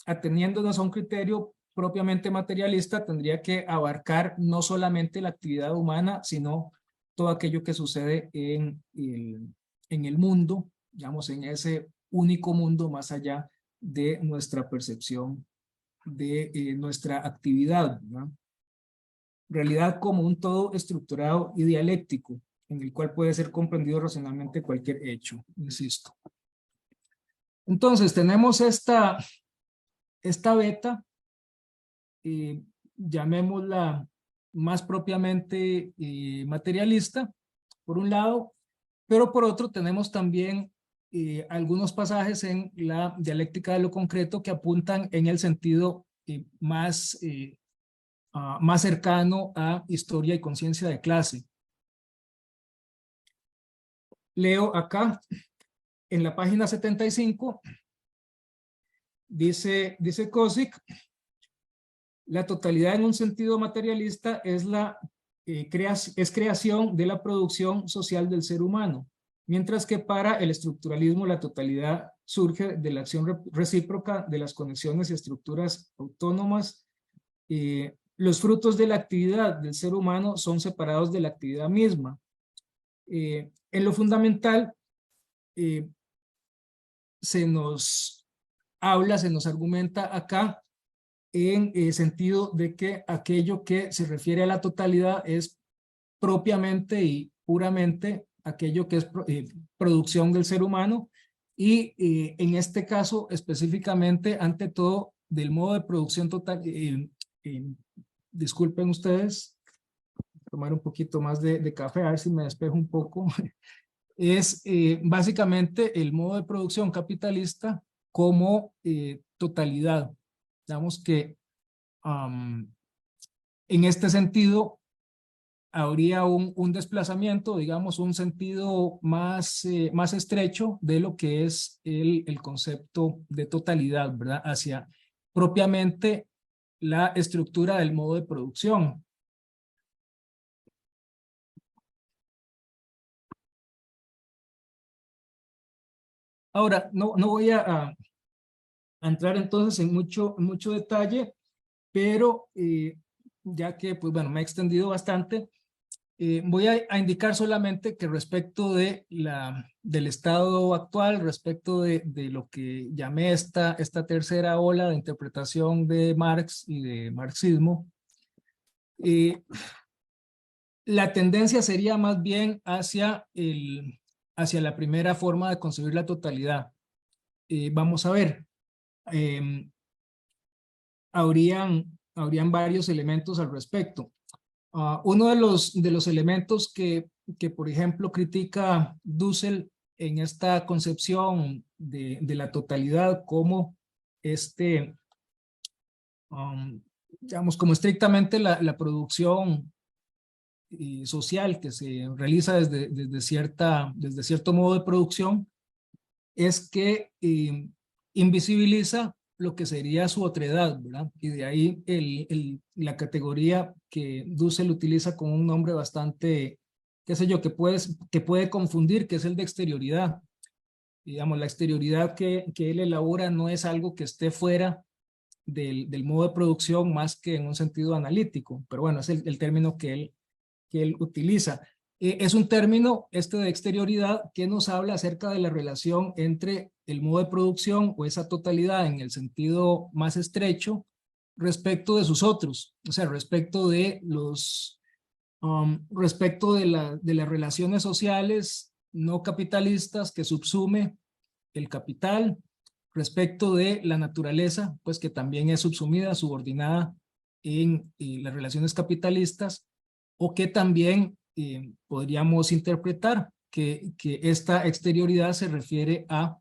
ateniéndonos a un criterio propiamente materialista, tendría que abarcar no solamente la actividad humana, sino todo aquello que sucede en el mundo, digamos, en ese único mundo más allá de nuestra percepción, de nuestra actividad, ¿no? Realidad como un todo estructurado y dialéctico, en el cual puede ser comprendido racionalmente cualquier hecho, insisto. Entonces, tenemos esta beta, llamémosla más propiamente materialista, por un lado, pero por otro tenemos también algunos pasajes en la dialéctica de lo concreto que apuntan en el sentido más cercano a historia y conciencia de clase. Leo acá, en la página 75, dice Kozik, la totalidad en un sentido materialista es creación de la producción social del ser humano, mientras que para el estructuralismo la totalidad surge de la acción recíproca de las conexiones y estructuras autónomas. Los frutos de la actividad del ser humano son separados de la actividad misma. En lo fundamental, se nos argumenta acá en el sentido de que aquello que se refiere a la totalidad es propiamente y puramente aquello que es producción del ser humano y en este caso específicamente ante todo del modo de producción total. Disculpen ustedes, tomar un poquito más de café, a ver si me despejo un poco. Es básicamente el modo de producción capitalista como totalidad. Digamos que en este sentido habría un desplazamiento, digamos, un sentido más estrecho de lo que es el concepto de totalidad, ¿verdad? Hacia propiamente la estructura del modo de producción. Ahora, no voy a entrar entonces en mucho detalle, pero ya que, pues bueno, me he extendido bastante, voy a indicar solamente que respecto del estado actual, respecto de lo que llamé esta tercera ola de interpretación de Marx y de marxismo, la tendencia sería más bien hacia la primera forma de concebir la totalidad. Vamos a ver, habrían varios elementos al respecto. Uno de los elementos que, por ejemplo, critica Dussel en esta concepción de la totalidad como digamos, como estrictamente la producción social que se realiza desde cierto modo de producción, es que invisibiliza lo que sería su otredad, ¿verdad? Y de ahí la categoría que Dussel utiliza con un nombre bastante, qué sé yo, que puede confundir, que es el de exterioridad. Digamos, la exterioridad que él elabora no es algo que esté fuera del modo de producción más que en un sentido analítico, pero bueno, es el término que él utiliza. Es un término, de exterioridad, que nos habla acerca de la relación entre el modo de producción o esa totalidad en el sentido más estrecho respecto de sus otros, o sea, respecto de las relaciones sociales no capitalistas que subsume el capital, respecto de la naturaleza, pues que también es subsumida, subordinada en las relaciones capitalistas, o que también podríamos interpretar que esta exterioridad se refiere a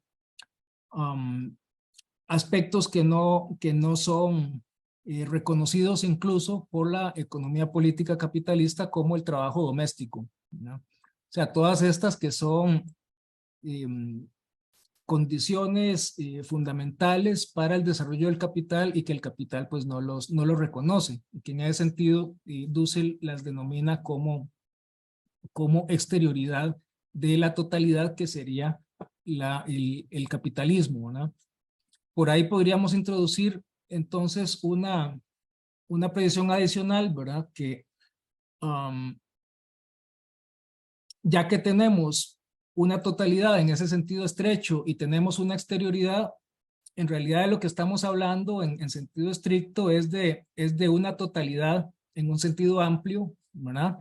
aspectos que no son reconocidos incluso por la economía política capitalista como el trabajo doméstico, ¿no? O sea, todas estas que son condiciones fundamentales para el desarrollo del capital y que el capital pues no los reconoce, y que en ese sentido Dussel las denomina como exterioridad de la totalidad que sería el capitalismo, ¿no? Por ahí podríamos introducir entonces una precisión adicional, ¿verdad? Que ya que tenemos una totalidad en ese sentido estrecho y tenemos una exterioridad, en realidad de lo que estamos hablando en sentido estricto es de una totalidad en un sentido amplio, ¿verdad?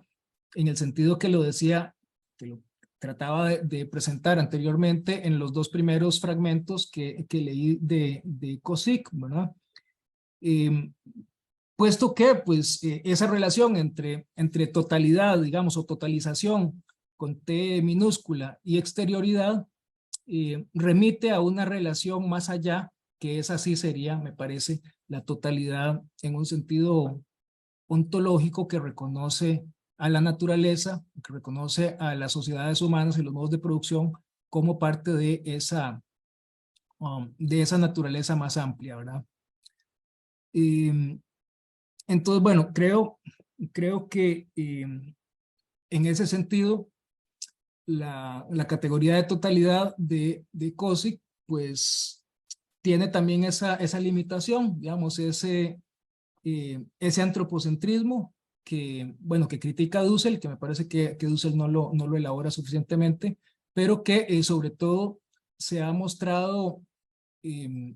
En el sentido que lo decía, que lo trataba de presentar anteriormente en los dos primeros fragmentos que leí de Kozik, ¿verdad? Puesto que pues esa relación entre totalidad, digamos, o totalización con T minúscula y exterioridad remite a una relación más allá que esa sí sería, me parece, la totalidad en un sentido ontológico que reconoce a la naturaleza, que reconoce a las sociedades humanas y los modos de producción como parte de esa naturaleza más amplia, ¿verdad? Y, entonces, bueno, creo que en ese sentido, la categoría de totalidad de Cossick, pues tiene también esa limitación, digamos, ese antropocentrismo que, bueno, que critica Dussel, que me parece que Dussel no lo elabora suficientemente, pero que sobre todo se ha mostrado, eh,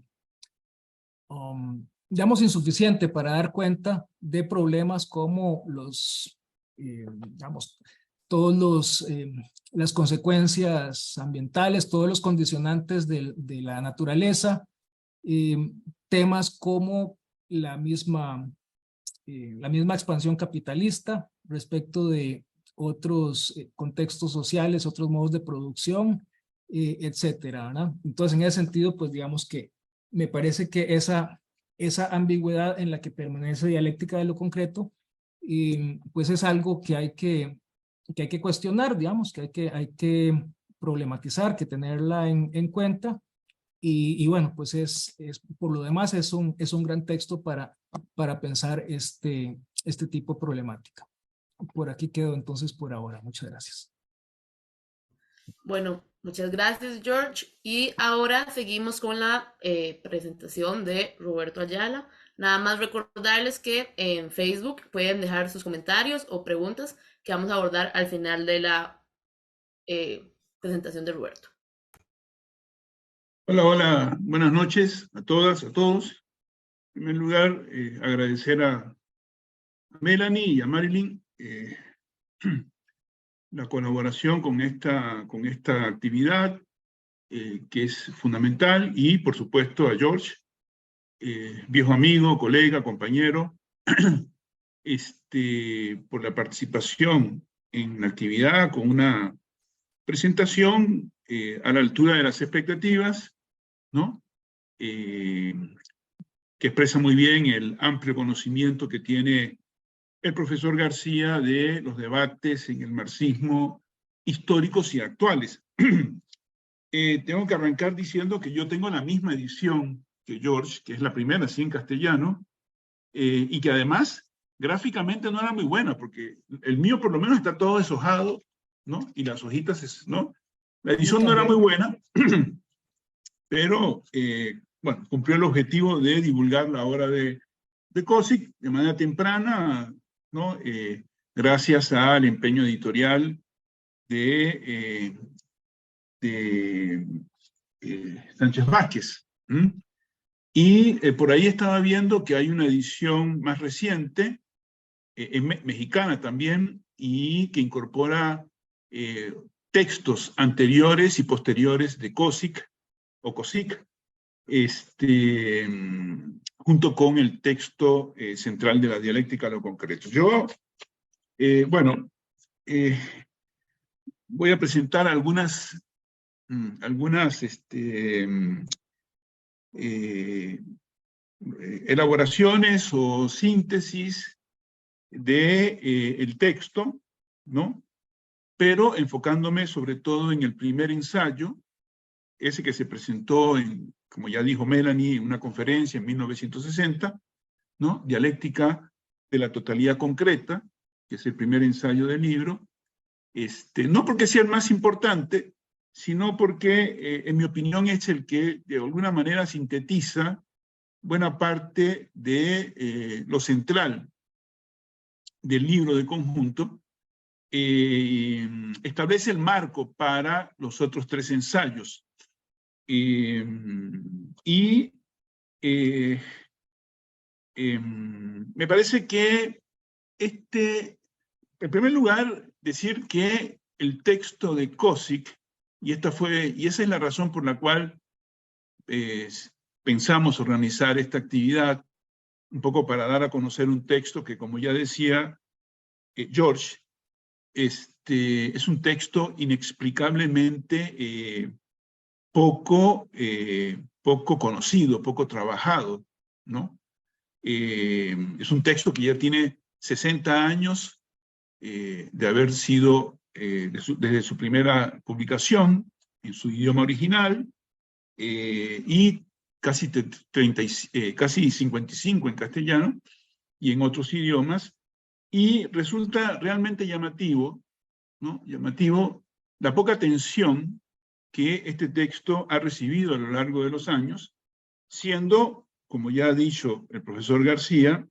digamos, insuficiente para dar cuenta de problemas como digamos, las consecuencias ambientales, todos los condicionantes de la naturaleza, temas como la misma, la misma expansión capitalista respecto de otros contextos sociales, otros modos de producción, etcétera, ¿verdad? Entonces, en ese sentido, pues digamos que me parece que esa ambigüedad en la que permanece dialéctica de lo concreto, pues es algo que hay que cuestionar, digamos, que hay que problematizar, que tenerla en cuenta. Y bueno, pues por lo demás es un gran texto para pensar este tipo de problemática. Por aquí quedo entonces por ahora. Muchas gracias. Bueno, muchas gracias, George. Y ahora seguimos con la presentación de Roberto Ayala. Nada más recordarles que en Facebook pueden dejar sus comentarios o preguntas que vamos a abordar al final de la presentación de Roberto. Hola, hola, buenas noches a todas, a todos. En primer lugar, agradecer a Melanie y a Marilyn la colaboración con esta actividad, que es fundamental, y por supuesto a George, viejo amigo, colega, compañero, por la participación en la actividad con una presentación a la altura de las expectativas, ¿no? Que expresa muy bien el amplio conocimiento que tiene el profesor García de los debates en el marxismo históricos y actuales. Tengo que arrancar diciendo que yo tengo la misma edición que George, que es la primera, así en castellano, y que además gráficamente no era muy buena, porque el mío por lo menos está todo deshojado, ¿no? Y las hojitas, ¿no? La Yo edición no era muy también. buena, pero bueno, cumplió el objetivo de divulgar la obra de Cossick de manera temprana, ¿no? Gracias al empeño editorial de, Sánchez Vázquez. Y por ahí estaba viendo que hay una edición más reciente, mexicana también, y que incorpora textos anteriores y posteriores de Cossick, o Cossick, junto con el texto central de la dialéctica de lo concreto. Yo, bueno, voy a presentar algunas elaboraciones o síntesis de el texto, ¿no? Pero enfocándome sobre todo en el primer ensayo, ese que se presentó como ya dijo Melanie, en una conferencia en 1960, ¿no? Dialéctica de la totalidad concreta, que es el primer ensayo del libro, no porque sea el más importante, sino porque, en mi opinión, es el que de alguna manera sintetiza buena parte de lo central del libro de conjunto, establece el marco para los otros tres ensayos. Y me parece que en primer lugar, decir que el texto de Cossick, y esa es la razón por la cual pensamos organizar esta actividad, un poco para dar a conocer un texto que, como ya decía George, es un texto inexplicablemente poco poco conocido, poco trabajado, ¿no? Es un texto que ya tiene 60 años de haber sido, desde su primera publicación, en su idioma original, y casi 55 en castellano y en otros idiomas, y resulta realmente llamativo, ¿no? Llamativo la poca atención que este texto ha recibido a lo largo de los años, siendo, como ya ha dicho el profesor García,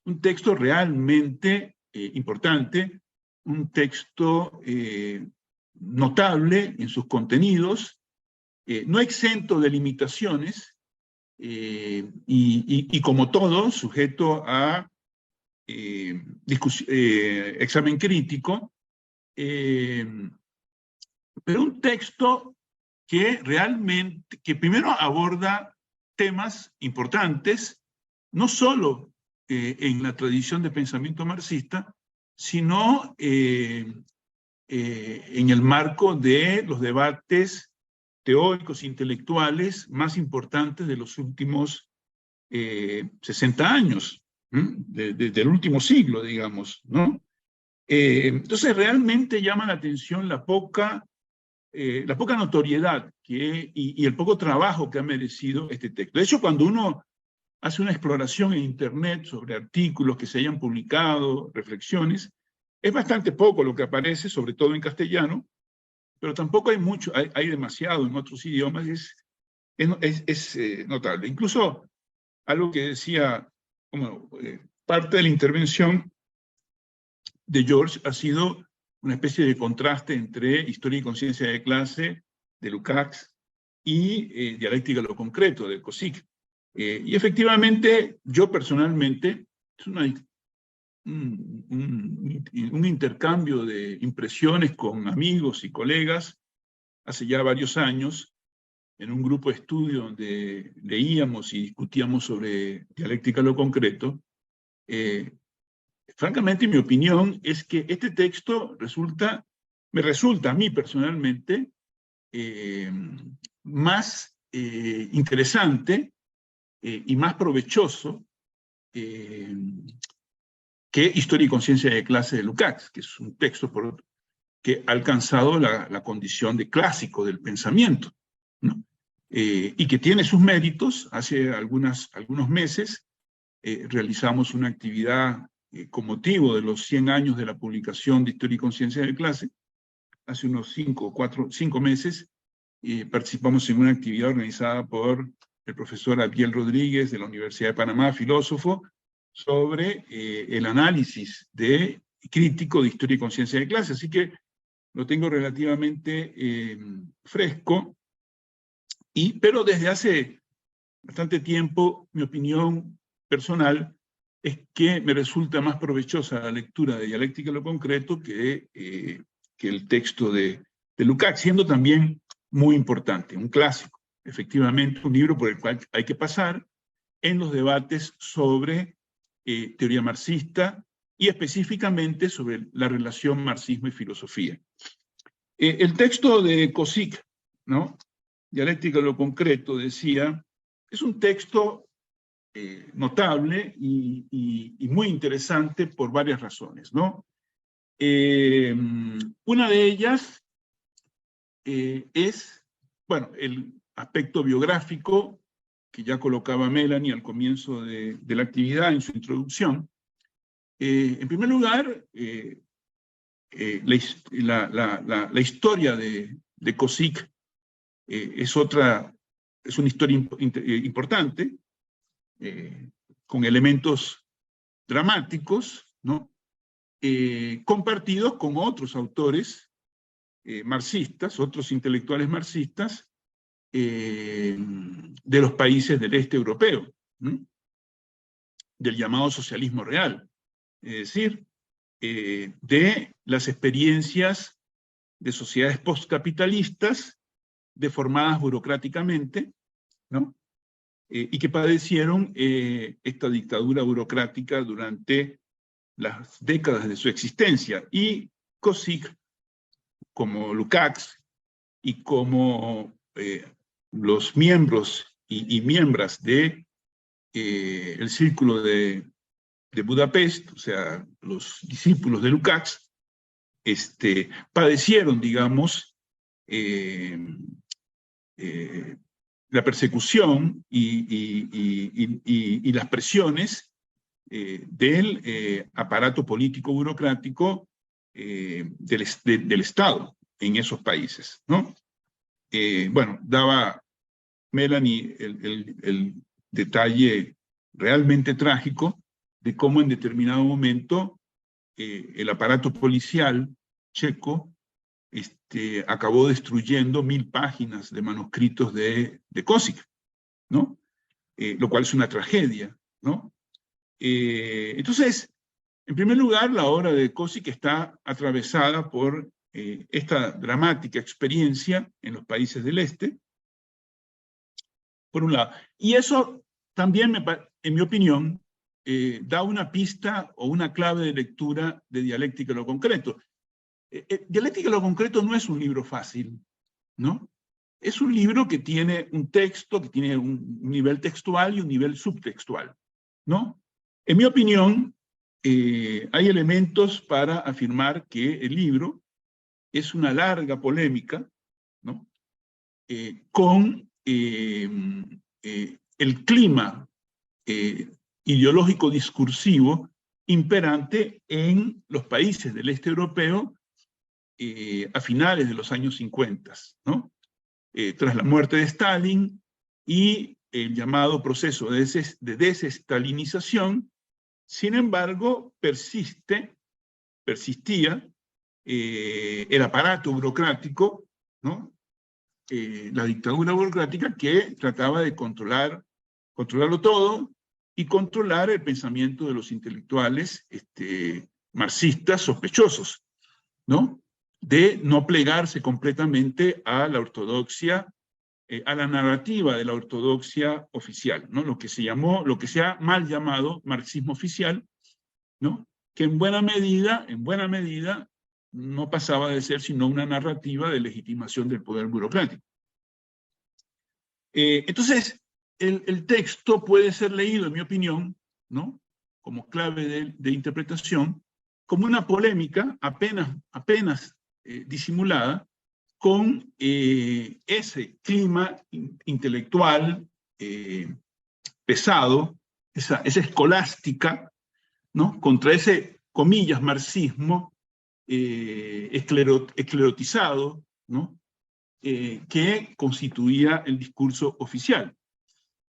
un texto realmente importante, un texto notable en sus contenidos, no exento de limitaciones, y como todo, sujeto a examen crítico, pero un texto que realmente, que primero aborda temas importantes, no solo en la tradición de pensamiento marxista, sino en el marco de los debates teóricos e intelectuales más importantes de los últimos 60 años, del último siglo, digamos, ¿no? Entonces realmente llama la atención la poca notoriedad y el poco trabajo que ha merecido este texto. De hecho, cuando uno hace una exploración en Internet sobre artículos que se hayan publicado, reflexiones, es bastante poco lo que aparece, sobre todo en castellano, pero tampoco hay mucho, hay demasiado en otros idiomas, es notable. Incluso algo que decía, parte de la intervención de George ha sido una especie de contraste entre historia y conciencia de clase de Lukács y dialéctica de lo concreto de Kozik. Y efectivamente, yo personalmente, es un intercambio de impresiones con amigos y colegas hace ya varios años, en un grupo de estudio donde leíamos y discutíamos sobre dialéctica de lo concreto. Francamente, mi opinión es que este texto me resulta a mí personalmente más interesante y más provechoso que Historia y conciencia de clase de Lukács, que es un texto que ha alcanzado la condición de clásico del pensamiento, ¿no? Y que tiene sus méritos. Hace algunos meses realizamos una actividad con motivo de los 100 años de la publicación de Historia y conciencia de clase. Hace unos 5 meses participamos en una actividad organizada por el profesor Abiel Rodríguez de la Universidad de Panamá, filósofo, sobre el análisis crítico de Historia y conciencia de clase. Así que lo tengo relativamente fresco, pero desde hace bastante tiempo mi opinión personal es que me resulta más provechosa la lectura de Dialéctica de lo concreto que el texto de Lukács, siendo también muy importante, un clásico, efectivamente, un libro por el cual hay que pasar en los debates sobre teoría marxista y específicamente sobre la relación marxismo y filosofía. El texto de Kozik, ¿no? Dialéctica de lo concreto, decía, es un texto notable y muy interesante por varias razones, ¿no? Una de ellas es, bueno, el aspecto biográfico que ya colocaba Melanie al comienzo de la actividad en su introducción. En primer lugar, la historia de Kozik es una historia importante, con elementos dramáticos, ¿no? Compartidos con otros autores marxistas, otros intelectuales marxistas de los países del este europeo, ¿no? Del llamado socialismo real, es decir, de las experiencias de sociedades postcapitalistas deformadas burocráticamente, ¿no? Y que padecieron esta dictadura burocrática durante las décadas de su existencia. Y Kozik, como Lukács y como los miembros y miembros de el círculo de Budapest, o sea, los discípulos de Lukács, padecieron, digamos, la persecución y las presiones del aparato político burocrático del Estado en esos países, ¿no? Bueno, daba Melanie el detalle realmente trágico de cómo en determinado momento el aparato policial checo acabó destruyendo 1000 páginas de manuscritos de Košick, ¿no? Lo cual es una tragedia, ¿no? Entonces, en primer lugar, la obra de Košick está atravesada por esta dramática experiencia en los países del este, por un lado. Y eso también, en mi opinión, da una pista o una clave de lectura de Dialéctica de lo Concreto. Dialéctica de lo Concreto no es un libro fácil, ¿no? Es un libro que tiene un texto, que tiene un nivel textual y un nivel subtextual, ¿no? En mi opinión, hay elementos para afirmar que el libro es una larga polémica, ¿no? Con el clima ideológico discursivo imperante en los países del este europeo a finales de los años 50, ¿no? Tras la muerte de Stalin y el llamado proceso de desestalinización, sin embargo, persistía el aparato burocrático, ¿no? La dictadura burocrática que trataba de controlarlo todo y controlar el pensamiento de los intelectuales marxistas sospechosos, ¿no? De no plegarse completamente a la ortodoxia, a la narrativa de la ortodoxia oficial, ¿no? Lo que se ha mal llamado marxismo oficial, ¿no? Que en buena medida no pasaba de ser sino una narrativa de legitimación del poder burocrático. Entonces, el texto puede ser leído, en mi opinión, ¿no? Como clave de interpretación, como una polémica apenas disimulada con ese clima intelectual pesado, esa escolástica, ¿no? Contra ese, comillas, marxismo esclerotizado, ¿no? Que constituía el discurso oficial,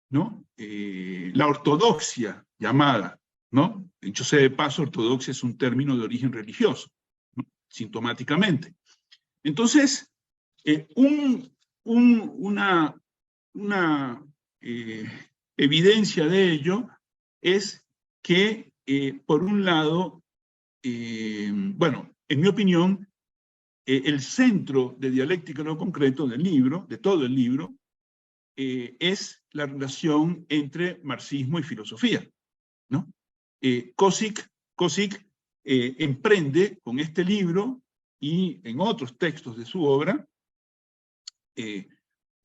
¿no? La ortodoxia llamada, ¿no? Dicho sea de paso, ortodoxia es un término de origen religioso, ¿no? Sintomáticamente. Entonces, una evidencia de ello es que, por un lado, bueno, en mi opinión, el centro de Dialéctica de lo Concreto del libro, de todo el libro, es la relación entre marxismo y filosofía, ¿no? Košick emprende con este libro y en otros textos de su obra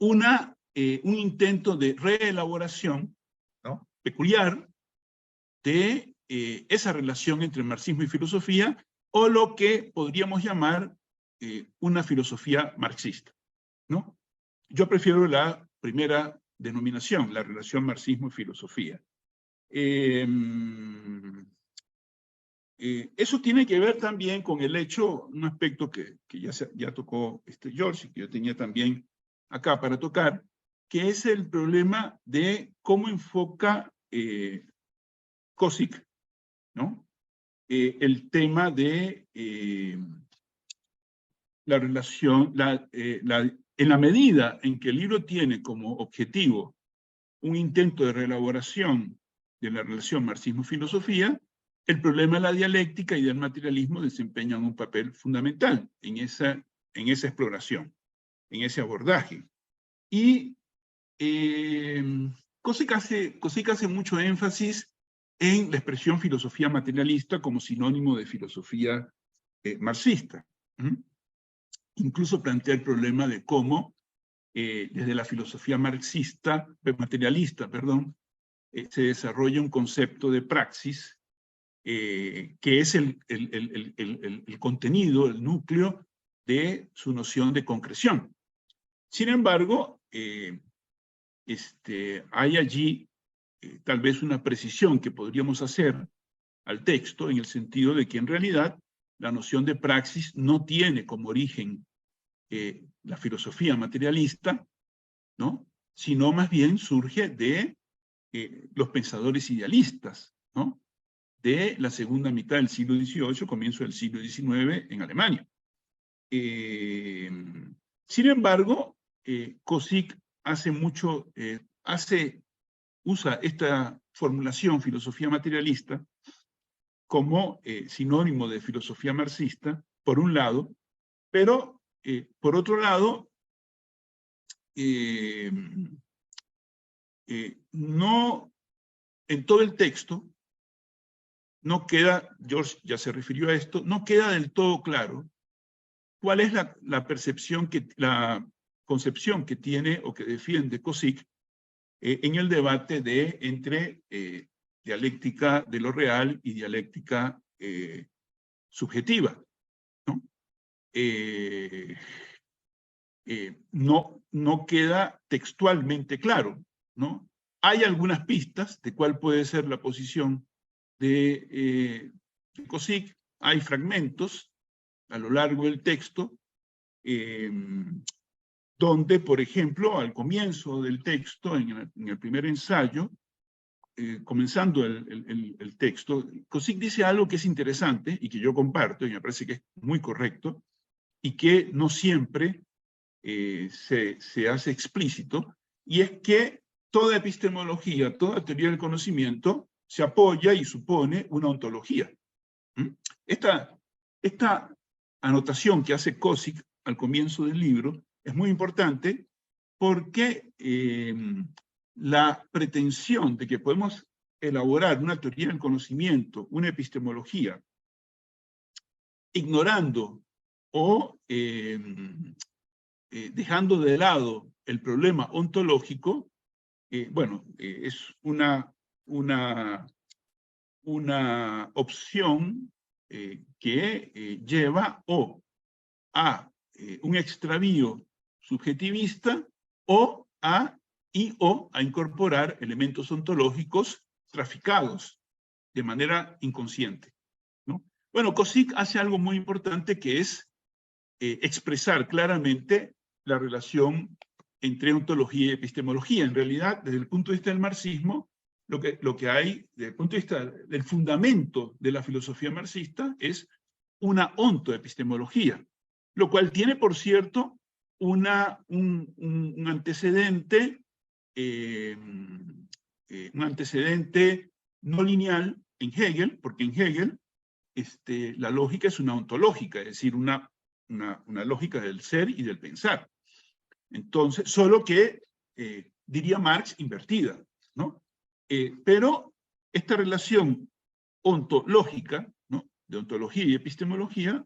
un intento de reelaboración, ¿no? Peculiar de esa relación entre marxismo y filosofía, o lo que podríamos llamar una filosofía marxista, ¿no? Yo prefiero la primera denominación, la relación marxismo y filosofía. Eso tiene que ver también con el hecho, un aspecto que ya tocó George, que yo tenía también acá para tocar, que es el problema de cómo enfoca Košick, ¿no? El tema de la relación, en la medida en que el libro tiene como objetivo un intento de reelaboración de la relación marxismo-filosofía, el problema de la dialéctica y del materialismo desempeñan un papel fundamental en esa exploración, en ese abordaje. Y Košick hace mucho énfasis en la expresión filosofía materialista como sinónimo de filosofía marxista. Incluso plantea el problema de cómo desde la filosofía marxista, materialista, perdón, se desarrolla un concepto de praxis que es el contenido, el núcleo de su noción de concreción. Sin embargo, hay allí tal vez una precisión que podríamos hacer al texto en el sentido de que en realidad la noción de praxis no tiene como origen la filosofía materialista, ¿no? Sino más bien surge de los pensadores idealistas, ¿no? De la segunda mitad del siglo XVIII, comienzo del siglo XIX en Alemania. Sin embargo, Kozik usa esta formulación filosofía materialista como sinónimo de filosofía marxista, por un lado, pero por otro lado, no en todo el texto, no queda, George ya se refirió a esto, no queda del todo claro cuál es la percepción, la concepción que tiene o que defiende Kozik en el debate entre dialéctica de lo real y dialéctica subjetiva, ¿no? No queda textualmente claro, ¿no? Hay algunas pistas de cuál puede ser la posición de Kozik, hay fragmentos a lo largo del texto, donde, por ejemplo, al comienzo del texto, en el primer ensayo, comenzando el texto, Kozik dice algo que es interesante y que yo comparto y me parece que es muy correcto y que no siempre se hace explícito, y es que toda epistemología, toda teoría del conocimiento se apoya y supone una ontología. Esta anotación que hace Kozik al comienzo del libro es muy importante porque la pretensión de que podemos elaborar una teoría del conocimiento, una epistemología, ignorando o dejando de lado el problema ontológico, es una opción que lleva o a un extravío subjetivista o a incorporar elementos ontológicos traficados de manera inconsciente, ¿no? Bueno, Kozik hace algo muy importante que es expresar claramente la relación entre ontología y epistemología. En realidad, desde el punto de vista del marxismo, lo que hay, desde el punto de vista del fundamento de la filosofía marxista, es una ontoepistemología, lo cual tiene, por cierto, un antecedente no lineal en Hegel, porque en Hegel la lógica es una ontológica, es decir, una lógica del ser y del pensar. Entonces, solo que, diría Marx, invertida, ¿no? Pero esta relación ontológica, ¿no?, de ontología y epistemología,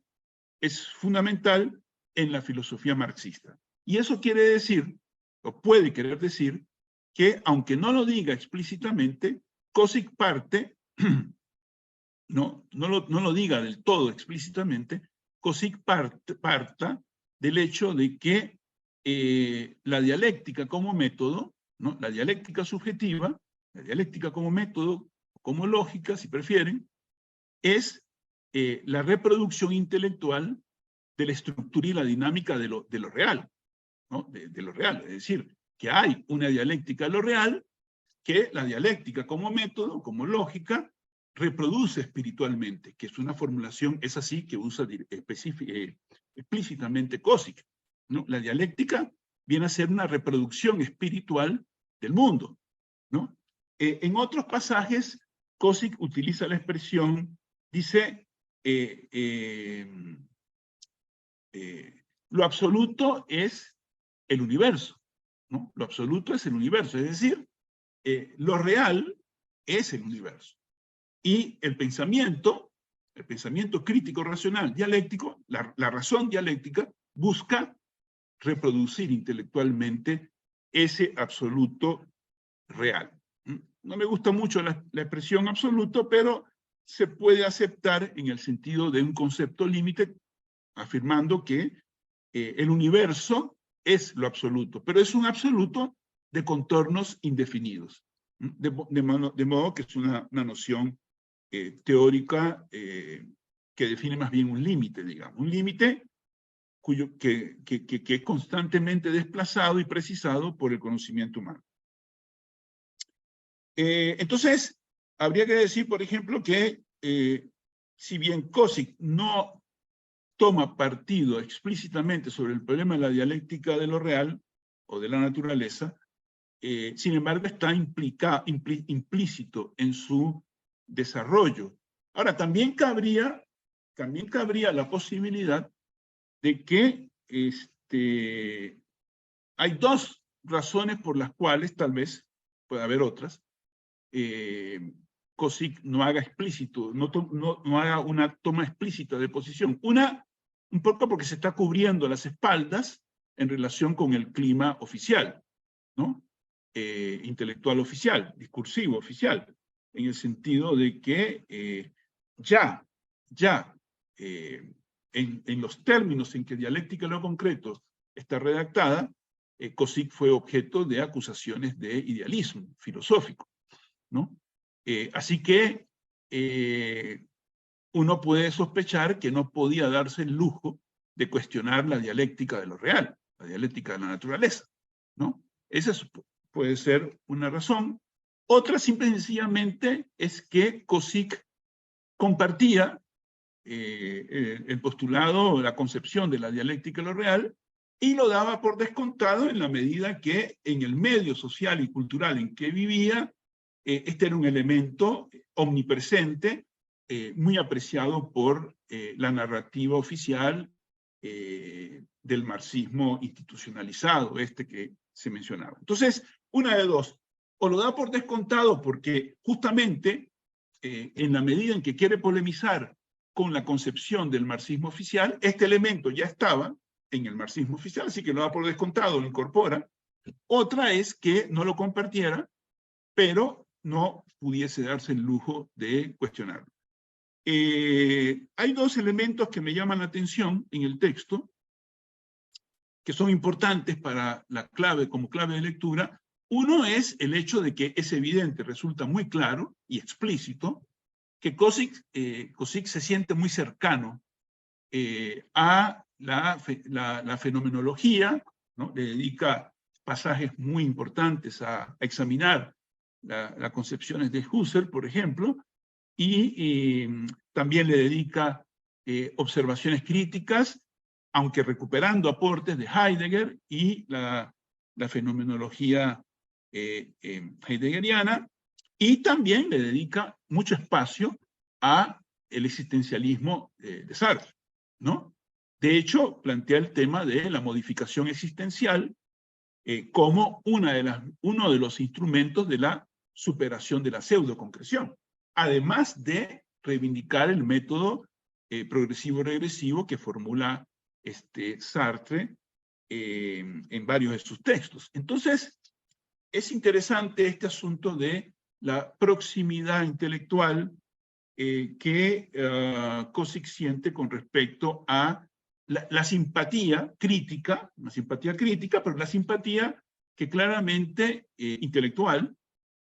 es fundamental en la filosofía marxista. Y eso quiere decir, o puede querer decir, que aunque no lo diga explícitamente, Kozik parte, no lo diga del todo explícitamente, Kozik parta del hecho de que la dialéctica como método, ¿no?, la dialéctica subjetiva, la dialéctica como método, como lógica, si prefieren, es la reproducción intelectual de la estructura y la dinámica de lo real, ¿no?, de lo real. Es decir, que hay una dialéctica de lo real que la dialéctica como método, como lógica, reproduce espiritualmente, que es una formulación, es así, que usa explícitamente Kozik, ¿no? La dialéctica viene a ser una reproducción espiritual del mundo, ¿no? En otros pasajes, Kozik utiliza la expresión, dice, lo absoluto es el universo, ¿no? Lo absoluto es el universo, es decir, lo real es el universo. Y el pensamiento crítico racional dialéctico, la razón dialéctica, busca reproducir intelectualmente ese absoluto real. No me gusta mucho la expresión absoluto, pero se puede aceptar en el sentido de un concepto límite, afirmando que el universo es lo absoluto, pero es un absoluto de contornos indefinidos. De modo que es una noción teórica que define más bien un límite, digamos. Un límite que es constantemente desplazado y precisado por el conocimiento humano. Entonces, habría que decir, por ejemplo, que si bien Kozik no toma partido explícitamente sobre el problema de la dialéctica de lo real o de la naturaleza, sin embargo está implícito en su desarrollo. Ahora, también cabría la posibilidad de que hay dos razones por las cuales, tal vez puede haber otras, Kozik no haga explícito, no haga una toma explícita de posición. Una, un poco porque se está cubriendo las espaldas en relación con el clima oficial, ¿no? Intelectual oficial, discursivo oficial, en el sentido de que en los términos en que dialéctica de lo concreto está redactada, Kozik fue objeto de acusaciones de idealismo filosófico, ¿no? Así que uno puede sospechar que no podía darse el lujo de cuestionar la dialéctica de lo real, la dialéctica de la naturaleza, ¿no? Esa puede ser una razón. Otra, simple y sencillamente, es que Kozik compartía el postulado, la concepción de la dialéctica de lo real, y lo daba por descontado en la medida que en el medio social y cultural en que vivía, este era un elemento omnipresente, muy apreciado por la narrativa oficial del marxismo institucionalizado, que se mencionaba. Entonces, una de dos, o lo da por descontado porque justamente en la medida en que quiere polemizar con la concepción del marxismo oficial, este elemento ya estaba en el marxismo oficial, así que lo da por descontado, lo incorpora. Otra es que no lo compartiera, pero no pudiese darse el lujo de cuestionarlo. Hay dos elementos que me llaman la atención en el texto, que son importantes para la clave, como clave de lectura. Uno es el hecho de que es evidente, resulta muy claro y explícito, que Kozik se siente muy cercano a la fenomenología, ¿no? Le dedica pasajes muy importantes a examinar las concepciones de Husserl, por ejemplo, y también le dedica observaciones críticas, aunque recuperando aportes de Heidegger y la fenomenología heideggeriana, y también le dedica mucho espacio a el existencialismo de Sartre, ¿no? De hecho, plantea el tema de la modificación existencial como uno de los instrumentos de la superación de la pseudoconcreción, además de reivindicar el método progresivo-regresivo que formula Sartre en varios de sus textos. Entonces, es interesante este asunto de la proximidad intelectual que Kozik siente con respecto a la simpatía crítica, pero la simpatía que claramente intelectual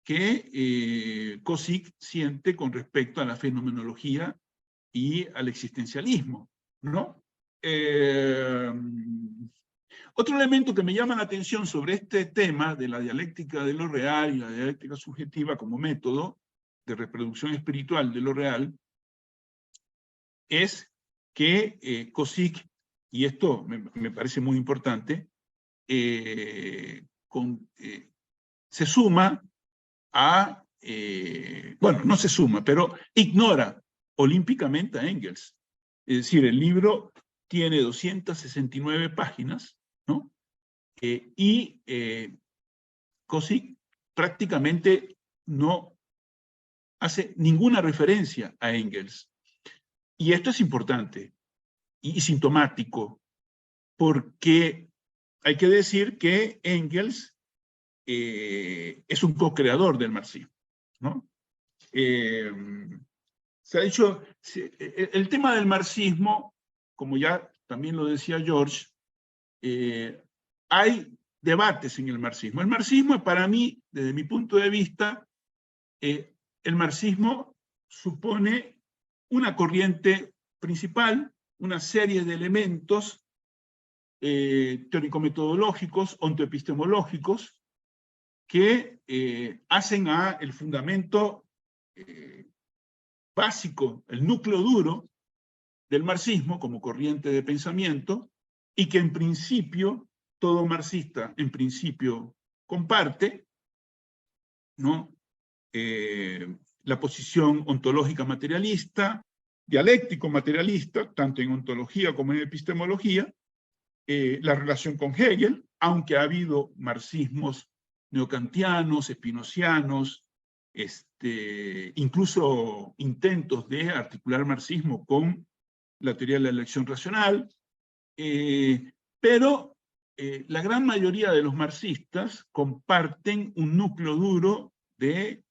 que Kozik siente con respecto a la fenomenología y al existencialismo, ¿no? Otro elemento que me llama la atención sobre este tema de la dialéctica de lo real y la dialéctica subjetiva como método de reproducción espiritual de lo real es que Kozik, y esto me parece muy importante, se suma a, bueno, no se suma, pero ignora olímpicamente a Engels. Es decir, el libro tiene 269 páginas, ¿no? Y Kozik prácticamente no hace ninguna referencia a Engels. Y esto es importante y sintomático, porque hay que decir que Engels es un co-creador del marxismo, ¿no? Se ha dicho, el tema del marxismo, como ya también lo decía George, hay debates en el marxismo. El marxismo, para mí, desde mi punto de vista, el marxismo supone una corriente principal, una serie de elementos teórico-metodológicos, ontoepistemológicos, que hacen el fundamento básico, el núcleo duro del marxismo como corriente de pensamiento, y que en principio todo marxista en principio comparte, ¿no? La posición ontológica materialista, dialéctico materialista, tanto en ontología como en epistemología, la relación con Hegel, aunque ha habido marxismos neocantianos, espinocianos, incluso intentos de articular marxismo con la teoría de la elección racional, pero la gran mayoría de los marxistas comparten un núcleo duro de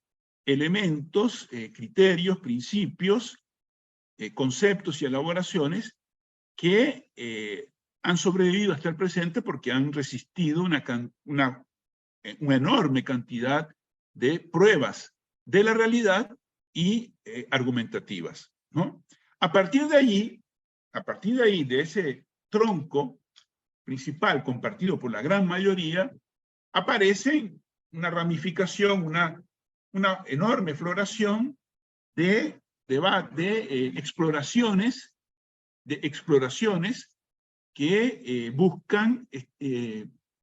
elementos, criterios, principios, conceptos y elaboraciones que han sobrevivido hasta el presente porque han resistido una enorme cantidad de pruebas de la realidad y argumentativas, ¿no? A partir de ahí, de ese tronco principal compartido por la gran mayoría, aparece una ramificación, una enorme floración de exploraciones que buscan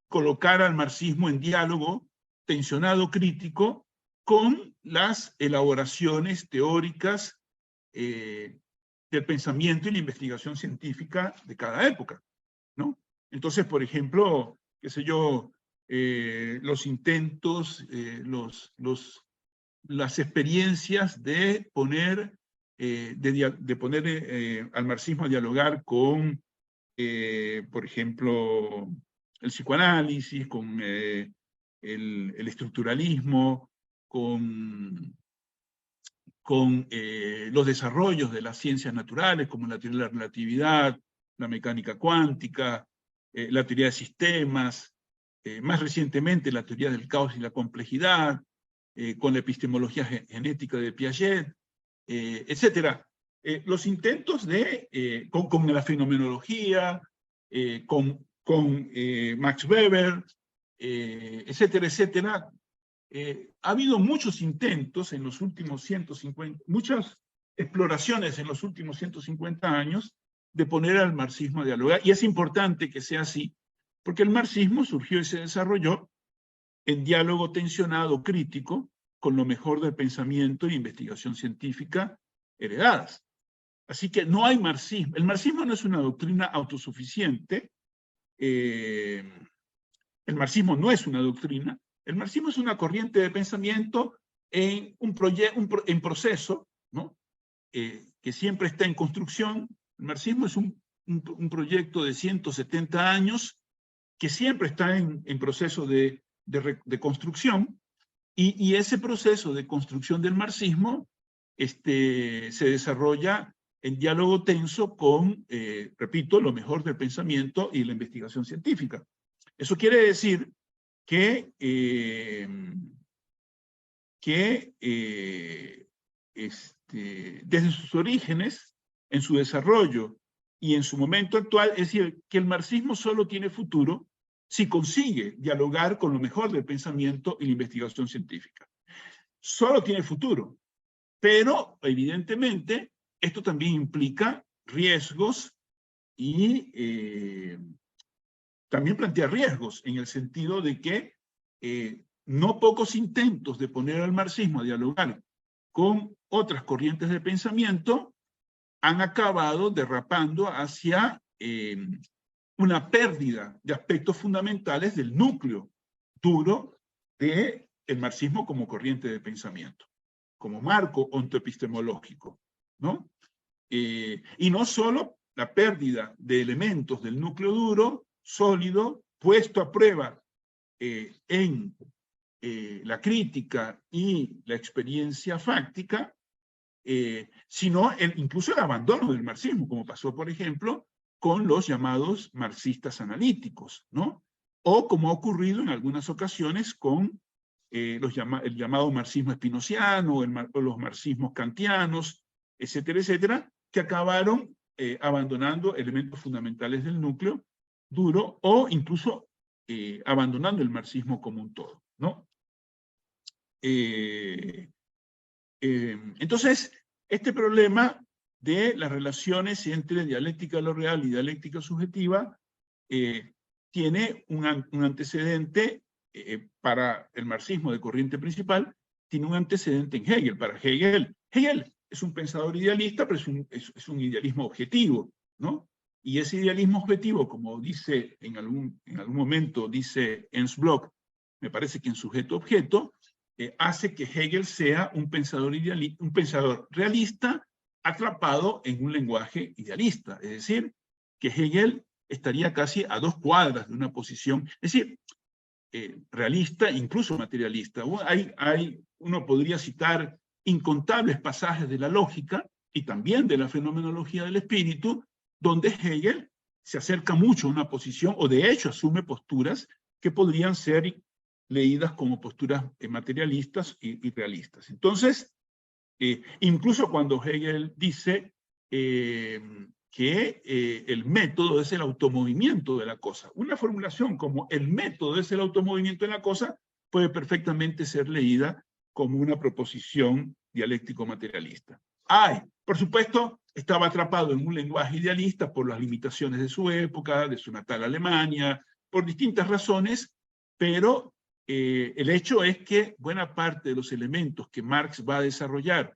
colocar al marxismo en diálogo tensionado, crítico, con las elaboraciones teóricas del pensamiento y la investigación científica de cada época, ¿no? Entonces, por ejemplo, qué sé yo, los intentos, las experiencias de poner, al marxismo a dialogar con, por ejemplo, el psicoanálisis, con el estructuralismo, con los desarrollos de las ciencias naturales, como la teoría de la relatividad, la mecánica cuántica, la teoría de sistemas, más recientemente la teoría del caos y la complejidad, con la epistemología genética de Piaget, etc. Los intentos con la fenomenología, con Max Weber, etcétera, etcétera. Ha habido muchos intentos en los últimos 150, muchas exploraciones en los últimos 150 años de poner al marxismo a dialogar, y es importante que sea así, porque el marxismo surgió y se desarrolló en diálogo tensionado, crítico, con lo mejor del pensamiento e investigación científica heredadas. Así que no hay marxismo. El marxismo no es una doctrina autosuficiente. El marxismo no es una doctrina. El marxismo es una corriente de pensamiento en en proceso, ¿no? Que siempre está en construcción. El marxismo es un proyecto de 170 años que siempre está en proceso de construcción, y ese proceso de construcción del marxismo se desarrolla en diálogo tenso con, repito, lo mejor del pensamiento y la investigación científica. Eso quiere decir que, desde sus orígenes, en su desarrollo y en su momento actual, es decir, que el marxismo solo tiene futuro si consigue dialogar con lo mejor del pensamiento y la investigación científica. Solo tiene futuro, pero evidentemente esto también implica riesgos y también plantea riesgos en el sentido de que no pocos intentos de poner al marxismo a dialogar con otras corrientes de pensamiento han acabado derrapando hacia una pérdida de aspectos fundamentales del núcleo duro del marxismo como corriente de pensamiento, como marco ontoepistemológico, ¿no? Y no solo la pérdida de elementos del núcleo duro, sólido, puesto a prueba en la crítica y la experiencia fáctica, sino incluso el abandono del marxismo, como pasó, por ejemplo, con los llamados marxistas analíticos, ¿no? O como ha ocurrido en algunas ocasiones con el llamado marxismo espinociano, o los marxismos kantianos, etcétera, etcétera, que acabaron abandonando elementos fundamentales del núcleo duro o incluso abandonando el marxismo como un todo, ¿no? Entonces, este problema de las relaciones entre dialéctica de lo real y dialéctica subjetiva tiene un antecedente para el marxismo de corriente principal, tiene un antecedente en Hegel. Para Hegel es un pensador idealista, pero es un idealismo objetivo, ¿no? Y ese idealismo objetivo, como dice en algún momento, dice Ernst Bloch, me parece que en sujeto-objeto, hace que Hegel sea un pensador realista atrapado en un lenguaje idealista. Es decir, que Hegel estaría casi a 2 cuadras de una posición, es decir, realista, incluso materialista. Uno podría citar incontables pasajes de la lógica y también de la fenomenología del espíritu, donde Hegel se acerca mucho a una posición, o de hecho asume posturas que podrían ser leídas como posturas materialistas y realistas. Entonces, incluso cuando Hegel dice que el método es el automovimiento de la cosa, una formulación como el método es el automovimiento de la cosa puede perfectamente ser leída como una proposición dialéctico-materialista. Por supuesto, estaba atrapado en un lenguaje idealista por las limitaciones de su época, de su natal Alemania, por distintas razones, pero el hecho es que buena parte de los elementos que Marx va a desarrollar,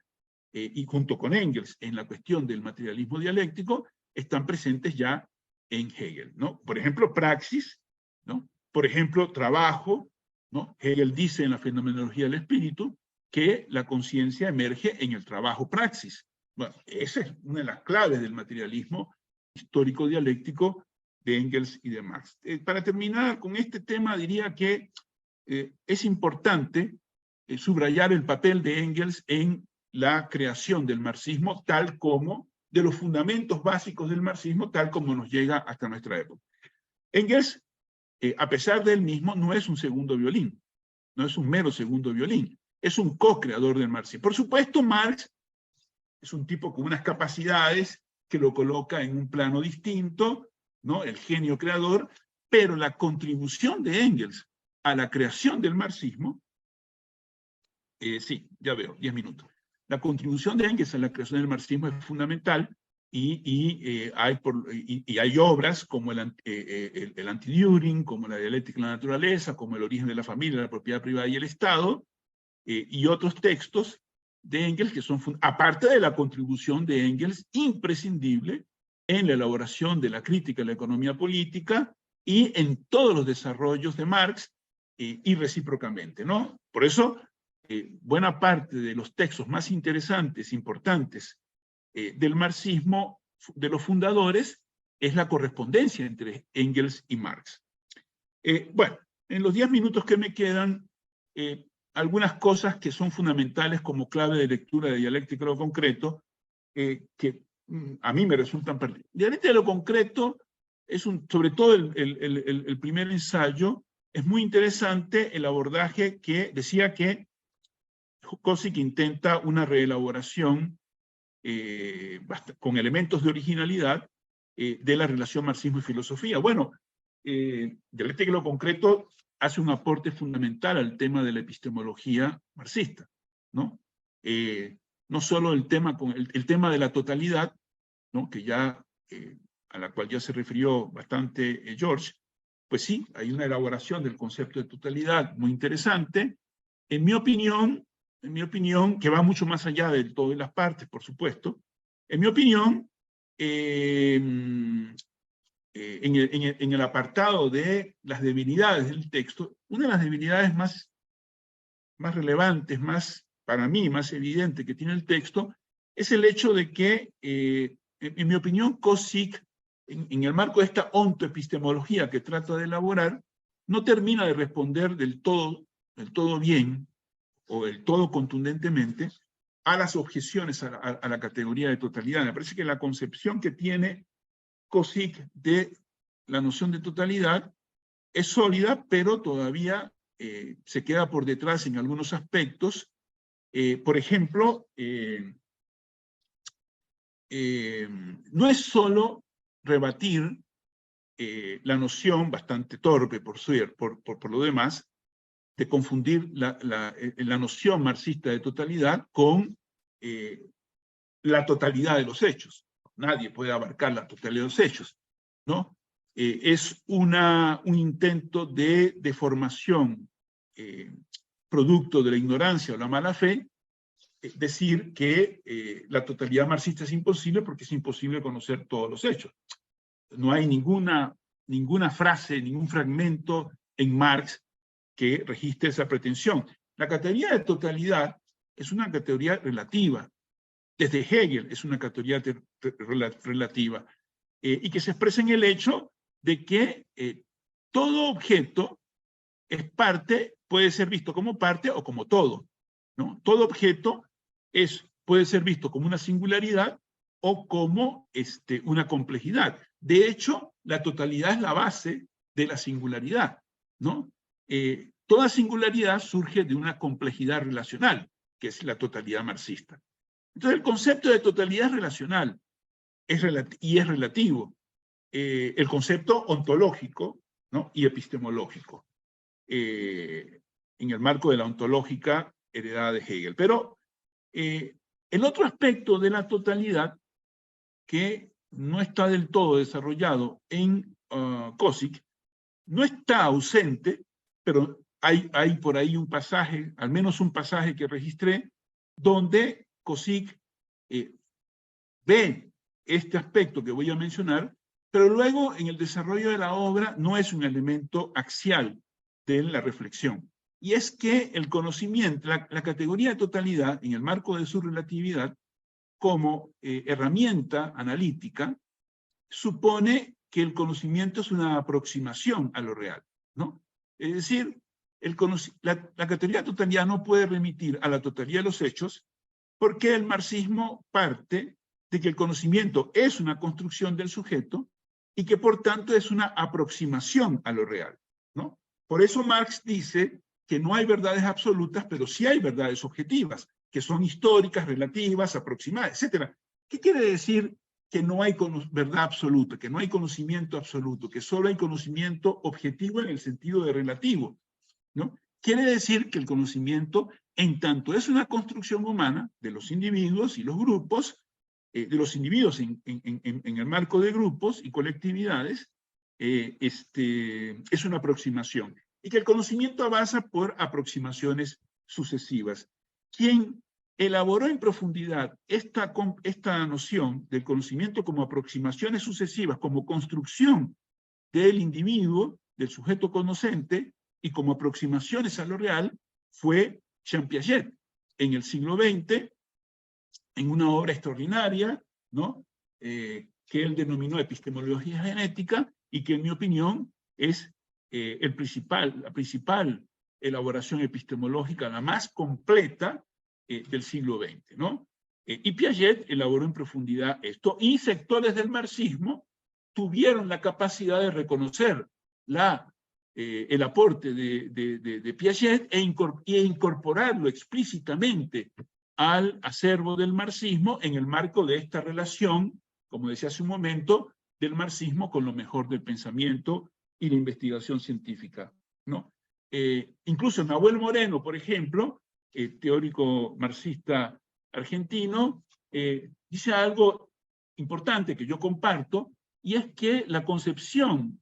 y junto con Engels, en la cuestión del materialismo dialéctico, están presentes ya en Hegel, ¿no? Por ejemplo, praxis, ¿no? Por ejemplo, trabajo, ¿no? Hegel dice en la fenomenología del espíritu que la conciencia emerge en el trabajo praxis. Bueno, esa es una de las claves del materialismo histórico dialéctico de Engels y de Marx. Para terminar con este tema, diría que es importante subrayar el papel de Engels en la creación del marxismo, tal como, de los fundamentos básicos del marxismo, tal como nos llega hasta nuestra época. Engels, a pesar de él mismo, no es un segundo violín, no es un mero segundo violín, es un co-creador del marxismo. Por supuesto, Marx es un tipo con unas capacidades que lo coloca en un plano distinto, ¿no? El genio creador, pero la contribución de Engels a la creación del marxismo, sí, ya veo, 10 minutos. La contribución de Engels a la creación del marxismo es fundamental y hay obras como el Anti-Düring, como la dialéctica de la naturaleza, como el origen de la familia, la propiedad privada y el Estado, y otros textos de Engels que son, aparte de la contribución de Engels, imprescindible en la elaboración de la crítica de la economía política y en todos los desarrollos de Marx, y recíprocamente, ¿no? Por eso, buena parte de los textos más interesantes, importantes del marxismo, de los fundadores, es la correspondencia entre Engels y Marx. Bueno, en los 10 minutos que me quedan, algunas cosas que son fundamentales como clave de lectura de dialéctica de lo concreto, que a mí me resultan pertinentes. Dialéctica de lo concreto es sobre todo el primer ensayo, es muy interesante el abordaje que decía que Kozik intenta una reelaboración con elementos de originalidad de la relación marxismo y filosofía. Bueno, dialéctica de lo concreto hace un aporte fundamental al tema de la epistemología marxista, ¿no? No solo el tema de la totalidad, ¿no? Que ya, a la cual ya se refirió bastante George, pues sí, hay una elaboración del concepto de totalidad muy interesante. En mi opinión, que va mucho más allá de todas las partes, por supuesto, en mi opinión, en el apartado de las debilidades del texto, una de las debilidades más relevantes, para mí, más evidente que tiene el texto, es el hecho de que, en mi opinión, Kozik en el marco de esta ontoepistemología que trata de elaborar, no termina de responder del todo bien o del todo contundentemente a las objeciones a la categoría de totalidad. Me parece que la concepción que tiene Kozik de la noción de totalidad es sólida, pero todavía se queda por detrás en algunos aspectos. Por ejemplo, no es solo rebatir la noción, bastante torpe por lo demás, de confundir la noción marxista de totalidad con la totalidad de los hechos. Nadie puede abarcar la totalidad de los hechos, ¿no? Es un intento de deformación producto de la ignorancia o la mala fe, decir que la totalidad marxista es imposible porque es imposible conocer todos los hechos. No hay ninguna frase, ningún fragmento en Marx que registre esa pretensión. La categoría de totalidad es una categoría relativa. Desde Hegel es una categoría relativa y que se expresa en el hecho de que todo objeto es parte, puede ser visto como parte o como todo, ¿no? Todo objeto puede ser visto como una singularidad o como una complejidad. De hecho, la totalidad es la base de la singularidad, ¿no? Toda singularidad surge de una complejidad relacional, que es la totalidad marxista. Entonces, el concepto de totalidad es relacional y es relativo. El concepto ontológico, ¿no? Y epistemológico, en el marco de la ontológica heredada de Hegel. Pero el otro aspecto de la totalidad que no está del todo desarrollado en Kozik, no está ausente, pero hay por ahí un pasaje, al menos un pasaje que registré, donde Kozik ve este aspecto que voy a mencionar, pero luego en el desarrollo de la obra no es un elemento axial de la reflexión. Y es que el conocimiento, la categoría de totalidad, en el marco de su relatividad, como herramienta analítica, supone que el conocimiento es una aproximación a lo real, ¿no? Es decir, la categoría de totalidad no puede remitir a la totalidad de los hechos porque el marxismo parte de que el conocimiento es una construcción del sujeto y que por tanto es una aproximación a lo real, ¿no? Por eso Marx dice que no hay verdades absolutas, pero sí hay verdades objetivas, que son históricas, relativas, aproximadas, etc. ¿Qué quiere decir que no hay verdad absoluta, que no hay conocimiento absoluto, que solo hay conocimiento objetivo en el sentido de relativo, ¿no? Quiere decir que el conocimiento, en tanto es una construcción humana de los individuos y los grupos, de los individuos en el marco de grupos y colectividades, es una aproximación. Y que el conocimiento avanza por aproximaciones sucesivas. Quien elaboró en profundidad esta noción del conocimiento como aproximaciones sucesivas, como construcción del individuo, del sujeto conocente, y como aproximaciones a lo real, fue Jean Piaget, en el siglo XX, en una obra extraordinaria, ¿no? Que él denominó epistemología genética, y que en mi opinión es la principal elaboración epistemológica, la más completa del siglo XX, ¿no? Y Piaget elaboró en profundidad esto, y sectores del marxismo tuvieron la capacidad de reconocer el aporte de Piaget e incorporarlo explícitamente al acervo del marxismo en el marco de esta relación, como decía hace un momento, del marxismo con lo mejor del pensamiento y la investigación científica, ¿no? Incluso Nahuel Moreno, por ejemplo, teórico marxista argentino, dice algo importante que yo comparto, y es que la concepción,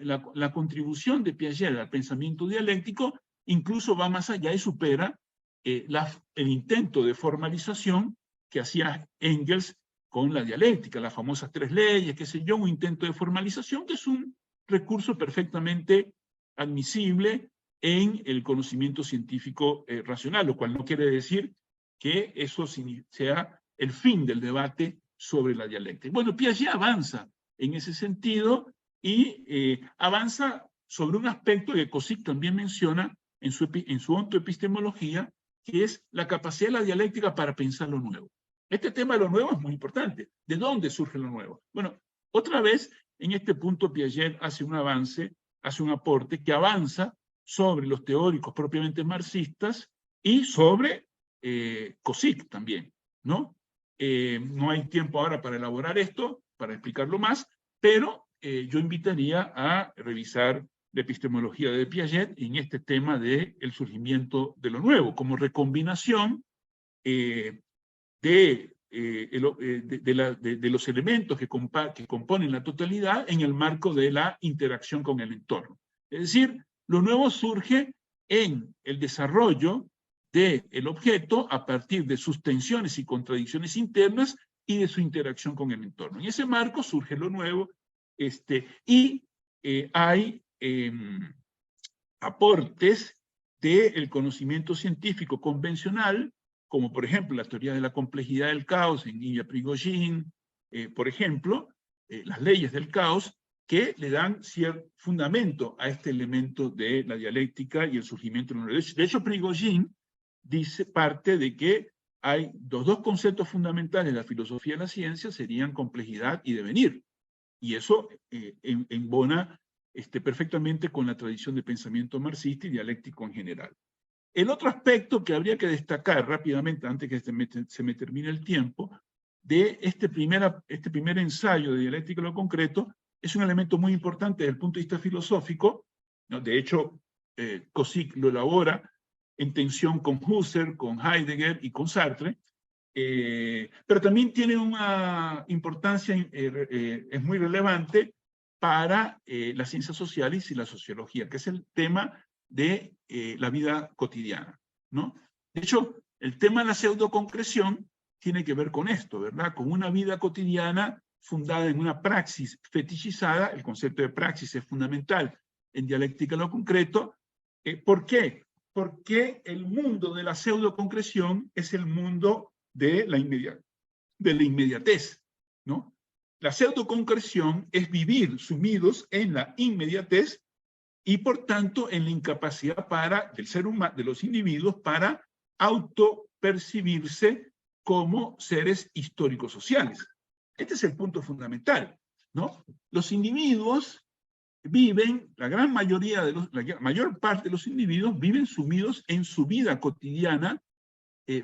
la contribución de Piaget al pensamiento dialéctico incluso va más allá y supera el intento de formalización que hacía Engels con la dialéctica, las famosas 3 leyes, qué sé yo, un intento de formalización que es un recurso perfectamente admisible en el conocimiento científico racional, lo cual no quiere decir que eso sea el fin del debate sobre la dialéctica. Bueno, Piaget avanza en ese sentido y avanza sobre un aspecto que Cosic también menciona en su ontoepistemología, que es la capacidad de la dialéctica para pensar lo nuevo. Este tema de lo nuevo es muy importante. ¿De dónde surge lo nuevo? Bueno, otra vez, en este punto Piaget hace un avance, hace un aporte que avanza sobre los teóricos propiamente marxistas y sobre Cosic también, ¿no? No hay tiempo ahora para elaborar esto, para explicarlo más, pero yo invitaría a revisar la epistemología de Piaget en este tema del surgimiento de lo nuevo, como recombinación de los elementos que componen la totalidad en el marco de la interacción con el entorno. Es decir, lo nuevo surge en el desarrollo del objeto a partir de sus tensiones y contradicciones internas y de su interacción con el entorno. En ese marco surge lo nuevo hay aportes del conocimiento científico convencional, como por ejemplo la teoría de la complejidad del caos en Ilya Prigogine, por ejemplo, las leyes del caos, que le dan cierto fundamento a este elemento de la dialéctica y el surgimiento de la nueva. De hecho, Prigogine parte de que hay los dos conceptos fundamentales de la filosofía de la ciencia serían complejidad y devenir. Y eso embona perfectamente con la tradición de pensamiento marxista y dialéctico en general. El otro aspecto que habría que destacar rápidamente, antes que se me termine el tiempo, de este primer ensayo de dialéctica en lo concreto, es un elemento muy importante desde el punto de vista filosófico, ¿no? De hecho, Cosic lo elabora en tensión con Husserl, con Heidegger y con Sartre, pero también tiene una importancia, es muy relevante para las ciencias sociales y la sociología, que es el tema de la vida cotidiana, ¿no? De hecho, el tema de la pseudoconcreción tiene que ver con esto, ¿verdad? Con una vida cotidiana fundada en una praxis fetichizada. El concepto de praxis es fundamental en dialéctica en lo concreto. ¿Por qué? Porque el mundo de la pseudoconcreción es el mundo de la inmediatez, ¿no? La pseudoconcreción es vivir sumidos en la inmediatez y por tanto en la incapacidad del ser humano, de los individuos, para autopercibirse como seres históricos sociales. Este es el punto fundamental, ¿no? Los individuos viven, la mayor parte de los individuos viven sumidos en su vida cotidiana,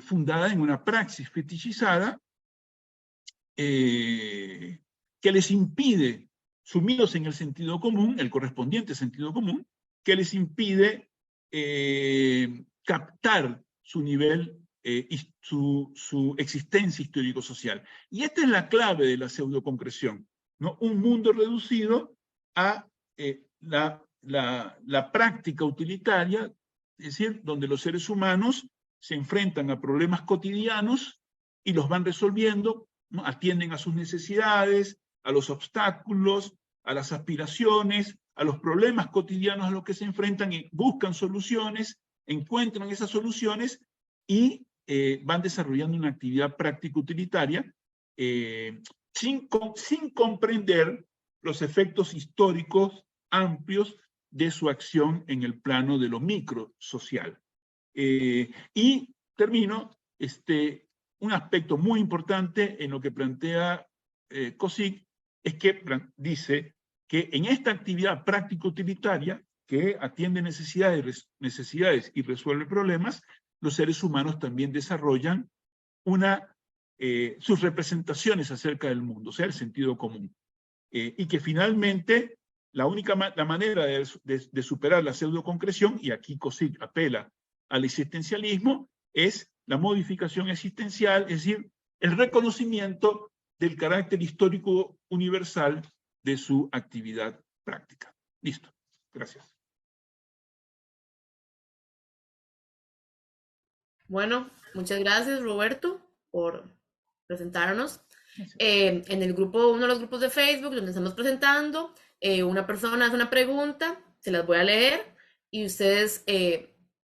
fundada en una praxis fetichizada, que les impide, sumidos en el sentido común, el correspondiente sentido común, que les impide captar su nivel y su existencia histórico-social. Y esta es la clave de la pseudoconcreción, ¿no? Un mundo reducido a la práctica utilitaria, es decir, donde los seres humanos se enfrentan a problemas cotidianos y los van resolviendo, ¿no? Atienden a sus necesidades, a los obstáculos, a las aspiraciones, a los problemas cotidianos a los que se enfrentan y buscan soluciones, encuentran esas soluciones y van desarrollando una actividad práctica utilitaria sin comprender los efectos históricos amplios de su acción en el plano de lo microsocial. Y termino, un aspecto muy importante en lo que plantea Cosic es que dice que en esta actividad práctico-utilitaria que atiende necesidades y resuelve problemas, los seres humanos también desarrollan sus representaciones acerca del mundo, o sea, el sentido común. Y que finalmente la manera de superar la pseudoconcreción, y aquí Cosic apela al existencialismo, es la modificación existencial, es decir, el reconocimiento del carácter histórico universal de su actividad práctica. Listo. Gracias. Bueno, muchas gracias, Roberto, por presentarnos. En el grupo, uno de los grupos de Facebook donde estamos presentando, una persona hace una pregunta, se las voy a leer y ustedes,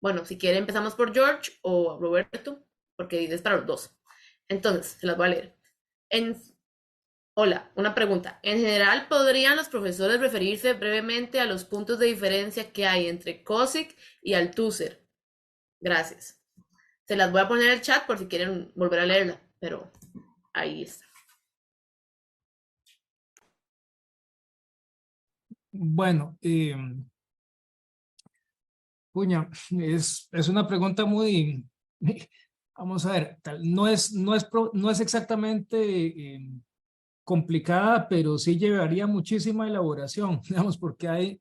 bueno, si quieren empezamos por George o Roberto, porque es para los dos. Entonces, se las voy a leer. Hola, una pregunta. En general, ¿podrían los profesores referirse brevemente a los puntos de diferencia que hay entre COSIC y Althusser? Gracias. Se las voy a poner en el chat por si quieren volver a leerla, pero ahí está. Bueno, puña, es una pregunta muy, vamos a ver, no es exactamente complicada, pero sí llevaría muchísima elaboración, digamos, porque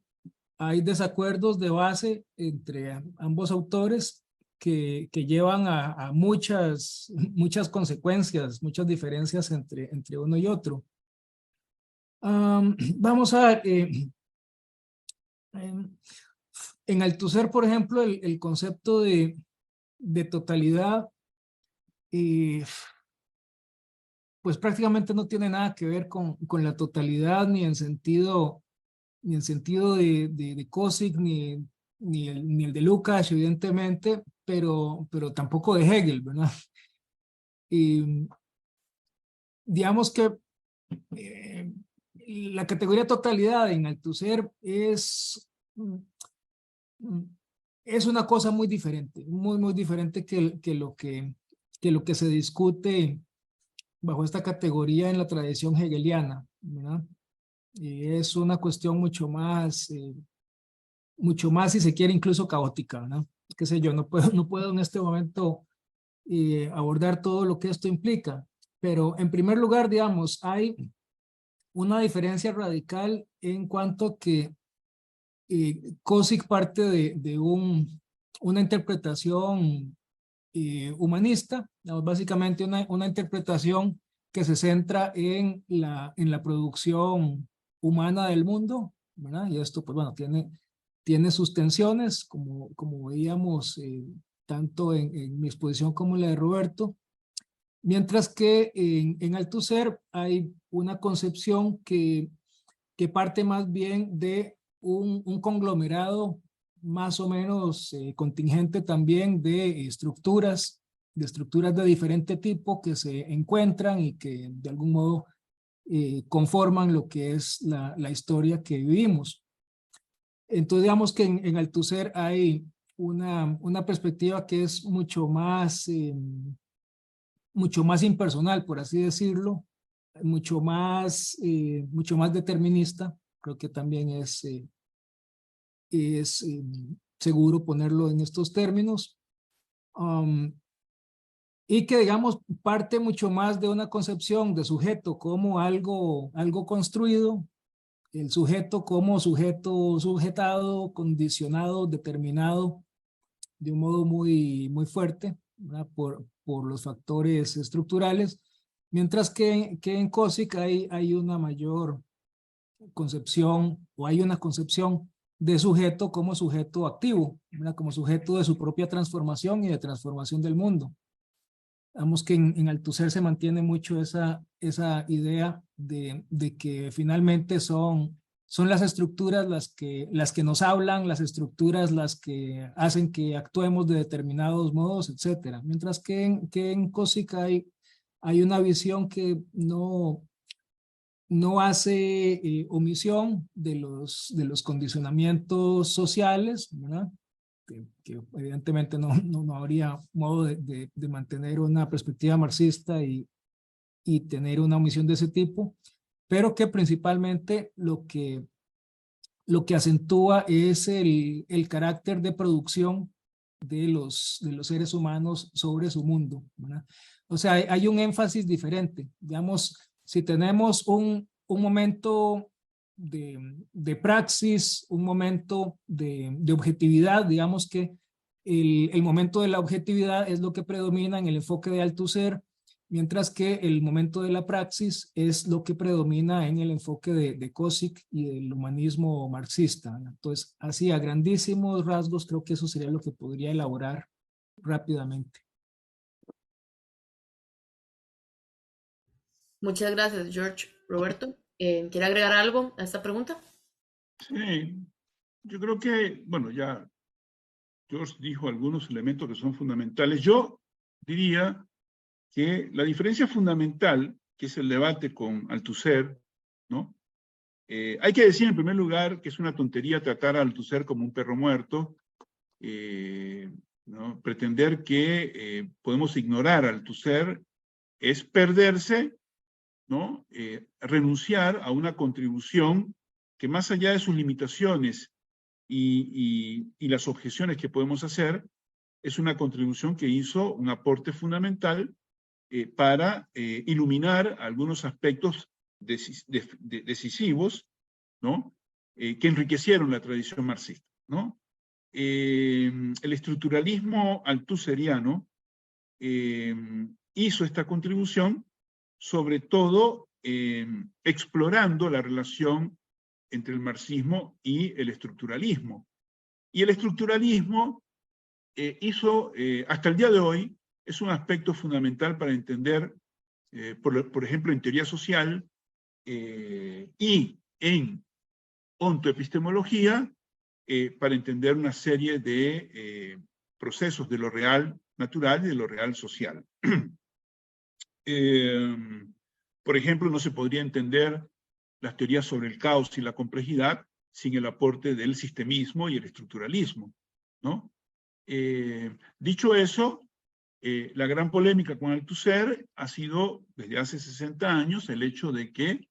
hay desacuerdos de base entre ambos autores que llevan a muchas consecuencias, muchas diferencias entre uno y otro. Vamos a ver, em, en Althusser, por ejemplo, el concepto de totalidad, eh, pues prácticamente no tiene nada que ver con la totalidad ni en sentido de Kossig, ni el de Lukács, evidentemente, pero tampoco de Hegel, ¿verdad? Y digamos que eh, la categoría totalidad en Althusser es una cosa muy diferente, muy diferente que lo que se discute bajo esta categoría en la tradición hegeliana, ¿verdad? Y es una cuestión mucho más, si se quiere, incluso caótica, ¿no? Qué sé yo, no puedo en este momento abordar todo lo que esto implica, pero en primer lugar, digamos, hay una diferencia radical en cuanto a que Kossig parte de una interpretación humanista, digamos, básicamente una interpretación que se centra en la producción humana del mundo, ¿verdad? Y esto, pues bueno, tiene sus tensiones, como veíamos tanto en mi exposición como en la de Roberto, mientras que en Althusser hay una concepción que parte más bien de un conglomerado más o menos contingente también de estructuras de diferente tipo que se encuentran y que de algún modo conforman lo que es la historia que vivimos. Entonces digamos que en Althusser hay una perspectiva que es mucho más impersonal, por así decirlo, mucho más determinista. Creo que también es seguro ponerlo en estos términos. Um, y que, digamos, parte mucho más de una concepción de sujeto como algo construido, el sujeto como sujeto sujetado, condicionado, determinado de un modo muy fuerte, ¿verdad? Por los factores estructurales, mientras que en Kossig hay una mayor concepción o hay una concepción de sujeto como sujeto activo, ¿verdad? Como sujeto de su propia transformación y de transformación del mundo. Vamos que en Althusser se mantiene mucho esa idea de que finalmente son las estructuras las que nos hablan, las estructuras las que hacen que actuemos de determinados modos, etcétera. Mientras que en Kossig hay una visión que no hace omisión de los condicionamientos sociales, ¿verdad? Que evidentemente no habría modo de mantener una perspectiva marxista y tener una omisión de ese tipo, pero que principalmente lo que acentúa es el carácter de producción de los seres humanos sobre su mundo, ¿verdad? O sea, hay un énfasis diferente. Digamos, si tenemos un momento de praxis, un momento de objetividad, digamos que el momento de la objetividad es lo que predomina en el enfoque de Althusser, mientras que el momento de la praxis es lo que predomina en el enfoque de Kossig y del humanismo marxista. Entonces, así a grandísimos rasgos, creo que eso sería lo que podría elaborar rápidamente. Muchas gracias, George. Roberto, ¿quiere agregar algo a esta pregunta? Sí, yo creo que, bueno, ya George dijo algunos elementos que son fundamentales. Yo diría que la diferencia fundamental que es el debate con Althusser, ¿no? Hay que decir en primer lugar que es una tontería tratar a Althusser como un perro muerto, ¿no? Pretender que podemos ignorar a Althusser es perderse, ¿no? Renunciar a una contribución que más allá de sus limitaciones y las objeciones que podemos hacer, es una contribución que hizo un aporte fundamental para iluminar algunos aspectos decisivos, ¿no? Que enriquecieron la tradición marxista, ¿no? El estructuralismo althusseriano hizo esta contribución, sobre todo explorando la relación entre el marxismo y el estructuralismo. Y el estructuralismo hasta el día de hoy, es un aspecto fundamental para entender, por ejemplo, en teoría social y en ontoepistemología, para entender una serie de procesos de lo real natural y de lo real social. Por ejemplo, no se podría entender las teorías sobre el caos y la complejidad sin el aporte del sistemismo y el estructuralismo, ¿no? Dicho eso, la gran polémica con Althusser ha sido, desde hace 60 años, el hecho de que,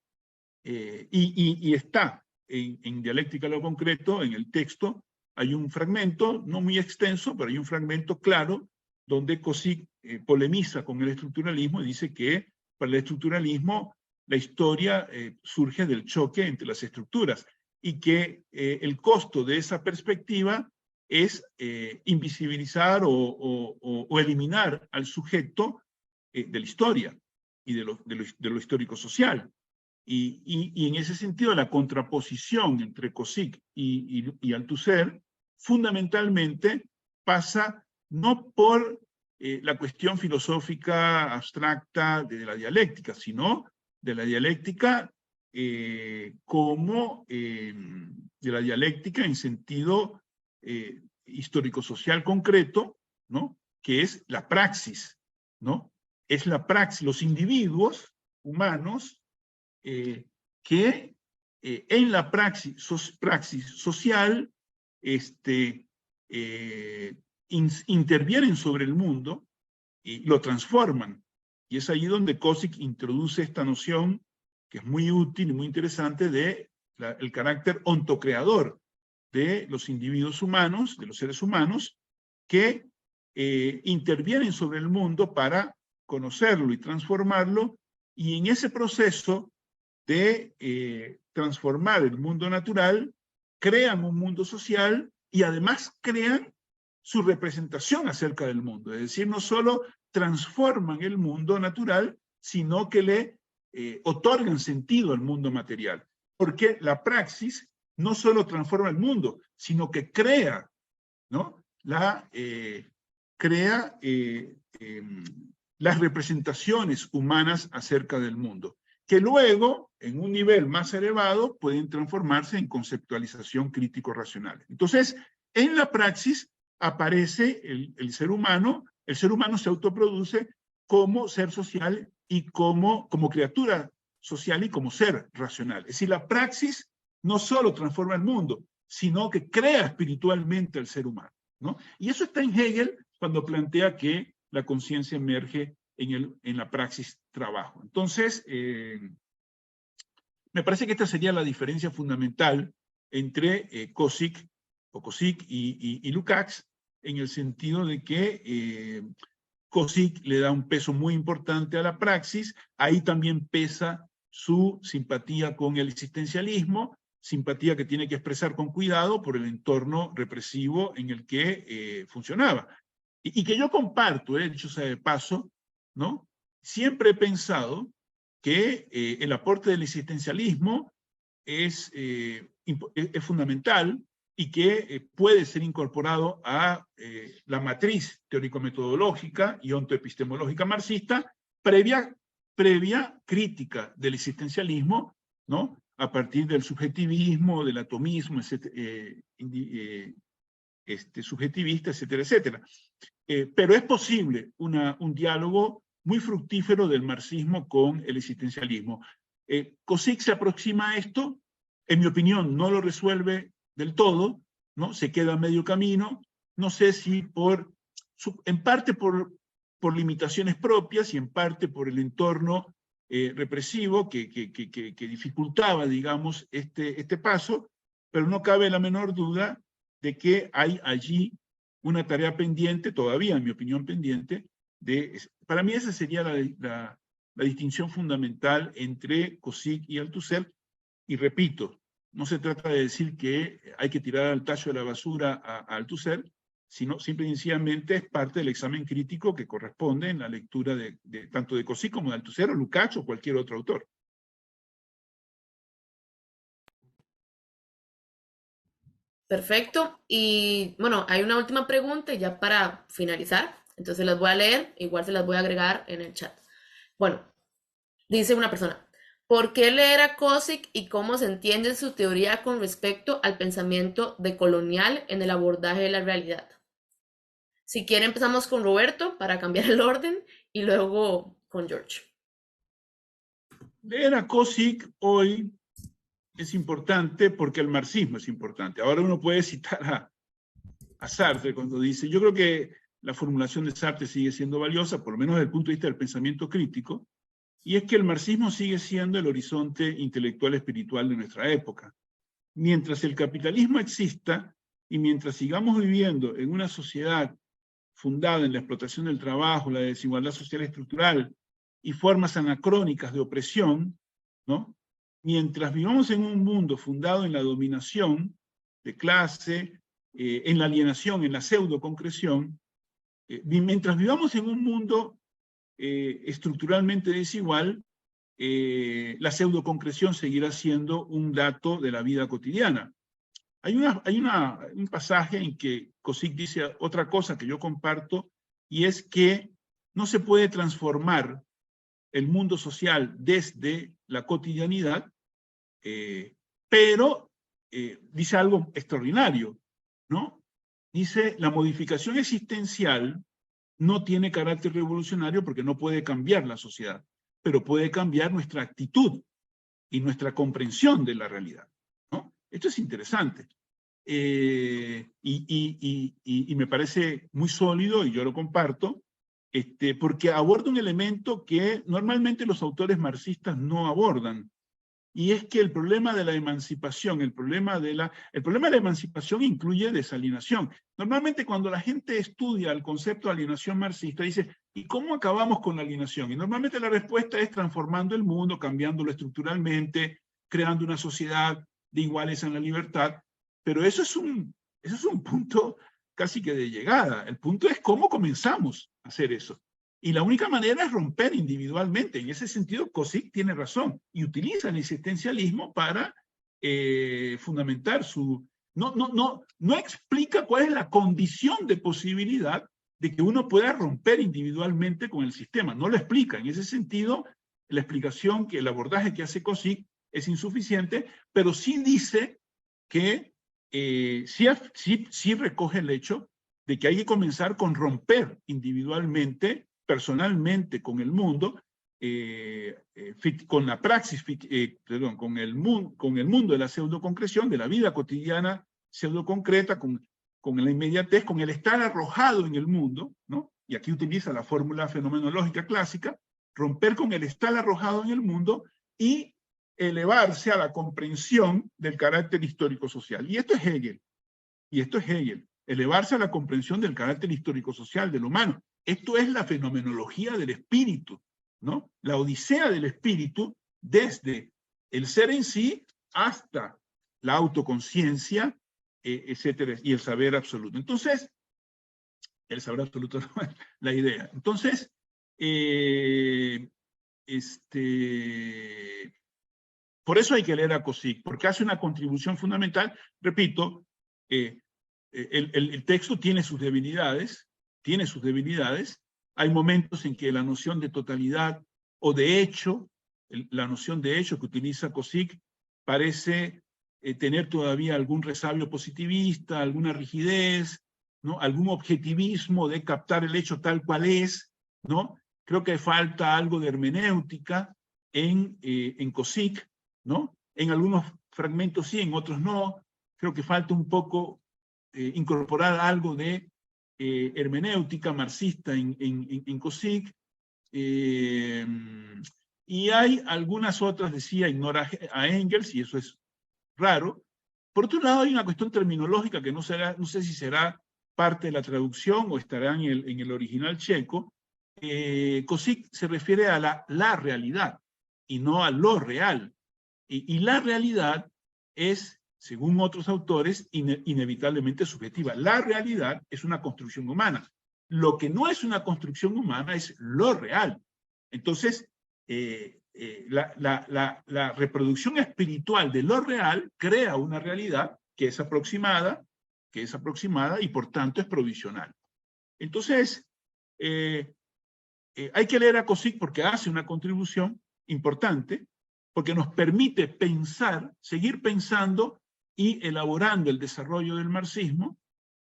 y está en Dialéctica lo Concreto, en el texto, hay un fragmento, no muy extenso, pero hay un fragmento claro, donde Kozik polemiza con el estructuralismo y dice que para el estructuralismo la historia surge del choque entre las estructuras y que el costo de esa perspectiva es invisibilizar o eliminar al sujeto de la historia y de lo histórico-social. Y en ese sentido, la contraposición entre Kozik y Althusser fundamentalmente pasa no por la cuestión filosófica abstracta de la dialéctica, sino de la dialéctica como de la dialéctica en sentido histórico-social concreto, ¿no? Que es la praxis, ¿no? Es la praxis, los individuos humanos que en la praxis social intervienen sobre el mundo y lo transforman. Y es ahí donde Kozik introduce esta noción, que es muy útil y muy interesante, de el carácter ontocreador de los individuos humanos, de los seres humanos, que intervienen sobre el mundo para conocerlo y transformarlo, y en ese proceso de transformar el mundo natural, crean un mundo social y además crean su representación acerca del mundo. Es decir, no solo transforman el mundo natural, sino que le otorgan sentido al mundo material. Porque la praxis no solo transforma el mundo, sino que crea, ¿no? Crea las representaciones humanas acerca del mundo, que luego, en un nivel más elevado, pueden transformarse en conceptualización crítico-racional. Entonces, en la praxis aparece el ser humano se autoproduce como ser social y como criatura social y como ser racional. Es decir, la praxis no solo transforma el mundo, sino que crea espiritualmente al ser humano, ¿no? Y eso está en Hegel cuando plantea que la conciencia emerge en la praxis trabajo. Entonces, me parece que esta sería la diferencia fundamental entre Kozik y Lukács, en el sentido de que Kozik le da un peso muy importante a la praxis, ahí también pesa su simpatía con el existencialismo, simpatía que tiene que expresar con cuidado por el entorno represivo en el que funcionaba. Y que yo comparto, dicho sea de paso, ¿no? Siempre he pensado que el aporte del existencialismo es fundamental y que puede ser incorporado a la matriz teórico-metodológica y ontoepistemológica marxista previa crítica del existencialismo, ¿no? A partir del subjetivismo, del atomismo, subjetivista, etcétera, etcétera. Pero es posible un diálogo muy fructífero del marxismo con el existencialismo. Kozik se aproxima a esto, en mi opinión no lo resuelve del todo, ¿no? Se queda a medio camino, no sé si en parte por limitaciones propias y en parte por el entorno represivo que dificultaba, digamos, este paso, pero no cabe la menor duda de que hay allí una tarea pendiente, todavía en mi opinión pendiente, para mí esa sería la distinción fundamental entre Kozik y Althusser, y repito, no se trata de decir que hay que tirar al tacho de la basura a Althusser, sino simple y sencillamente es parte del examen crítico que corresponde en la lectura tanto de Kozik como de Althusser o Lukács o cualquier otro autor. Perfecto. Y bueno, hay una última pregunta ya para finalizar. Entonces las voy a leer, igual se las voy a agregar en el chat. Bueno, dice una persona, ¿por qué leer a Kozik y cómo se entiende su teoría con respecto al pensamiento decolonial en el abordaje de la realidad? Si quiere empezamos con Roberto para cambiar el orden y luego con George. Leer a Kozik hoy es importante porque el marxismo es importante. Ahora uno puede citar a Sartre cuando dice, yo creo que la formulación de Sartre sigue siendo valiosa, por lo menos desde el punto de vista del pensamiento crítico, y es que el marxismo sigue siendo el horizonte intelectual espiritual de nuestra época. Mientras el capitalismo exista y mientras sigamos viviendo en una sociedad fundada en la explotación del trabajo, la desigualdad social estructural y formas anacrónicas de opresión, ¿no? Mientras vivamos en un mundo fundado en la dominación de clase, en la alienación, en la pseudo-concreción, mientras vivamos en un mundo estructuralmente desigual, la pseudo-concreción seguirá siendo un dato de la vida cotidiana. Hay un pasaje en que Kozik dice otra cosa que yo comparto, y es que no se puede transformar el mundo social desde la cotidianidad, pero dice algo extraordinario, ¿no? Dice, la modificación existencial no tiene carácter revolucionario porque no puede cambiar la sociedad, pero puede cambiar nuestra actitud y nuestra comprensión de la realidad, ¿no? Esto es interesante. Y me parece muy sólido, y yo lo comparto, porque aborda un elemento que normalmente los autores marxistas no abordan, y es que el problema de la emancipación, el problema de la emancipación incluye desalienación. Normalmente cuando la gente estudia el concepto de alienación marxista, dice, ¿y cómo acabamos con la alienación? Y normalmente la respuesta es transformando el mundo, cambiándolo estructuralmente, creando una sociedad de iguales en la libertad. Pero eso es un punto casi que de llegada. El punto es cómo comenzamos a hacer eso. Y la única manera es romper individualmente. En ese sentido, Kozik tiene razón y utiliza el existencialismo para fundamentar su... No explica cuál es la condición de posibilidad de que uno pueda romper individualmente con el sistema. No lo explica. En ese sentido, la explicación, el abordaje que hace Kozik es insuficiente, pero sí dice que sí recoge el hecho de que hay que comenzar con romper individualmente, personalmente con el mundo, con la praxis, con el mundo de la pseudoconcreción, de la vida cotidiana pseudoconcreta, con la inmediatez, con el estar arrojado en el mundo, ¿no? Y aquí utiliza la fórmula fenomenológica clásica, romper con el estar arrojado en el mundo y elevarse a la comprensión del carácter histórico-social. Y esto es Hegel. Elevarse a la comprensión del carácter histórico-social del humano. Esto es la fenomenología del espíritu, ¿no? La odisea del espíritu desde el ser en sí hasta la autoconciencia, etcétera, y el saber absoluto. Entonces, el saber absoluto no es la idea. Entonces, por eso hay que leer a Kozik, porque hace una contribución fundamental. Repito, el texto tiene sus debilidades, hay momentos en que la noción de totalidad o de hecho, la noción de hecho que utiliza Kozik parece tener todavía algún resabio positivista, alguna rigidez, ¿no? Algún objetivismo de captar el hecho tal cual es, ¿no? Creo que falta algo de hermenéutica en Cosic, ¿no? En algunos fragmentos sí, en otros no. Creo que falta un poco incorporar algo de hermenéutica marxista en Cosic. Y hay algunas otras, decía, ignora a Engels, y eso es raro. Por otro lado, hay una cuestión terminológica que no sé si será parte de la traducción o estará en el original checo. Cosic se refiere a la realidad y no a lo real. Y la realidad es, según otros autores, inevitablemente subjetiva. La realidad es una construcción humana. Lo que no es una construcción humana es lo real. Entonces, la reproducción espiritual de lo real crea una realidad que es aproximada y por tanto es provisional. Entonces, hay que leer a Cosic porque hace una contribución importante, porque nos permite pensar, seguir pensando y elaborando el desarrollo del marxismo.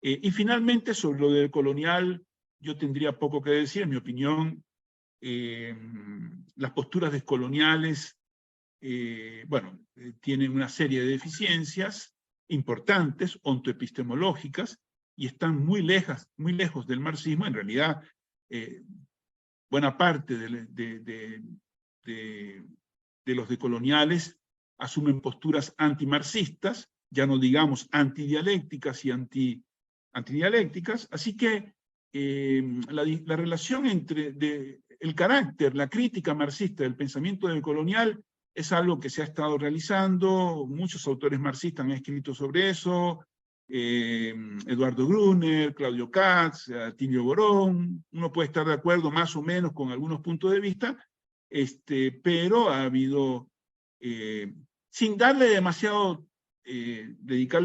Y finalmente, sobre lo del colonial, yo tendría poco que decir. En mi opinión, las posturas descoloniales, tienen una serie de deficiencias importantes, ontoepistemológicas, y están muy lejos del marxismo. En realidad, buena parte de los decoloniales asumen posturas antimarxistas, ya no digamos antidialécticas y antidialécticas, así que la relación entre el carácter, la crítica marxista del pensamiento decolonial es algo que se ha estado realizando, muchos autores marxistas han escrito sobre eso, Eduardo Gruner, Claudio Katz, Atilio Borón. Uno puede estar de acuerdo más o menos con algunos puntos de vista, pero ha habido, sin dedicarle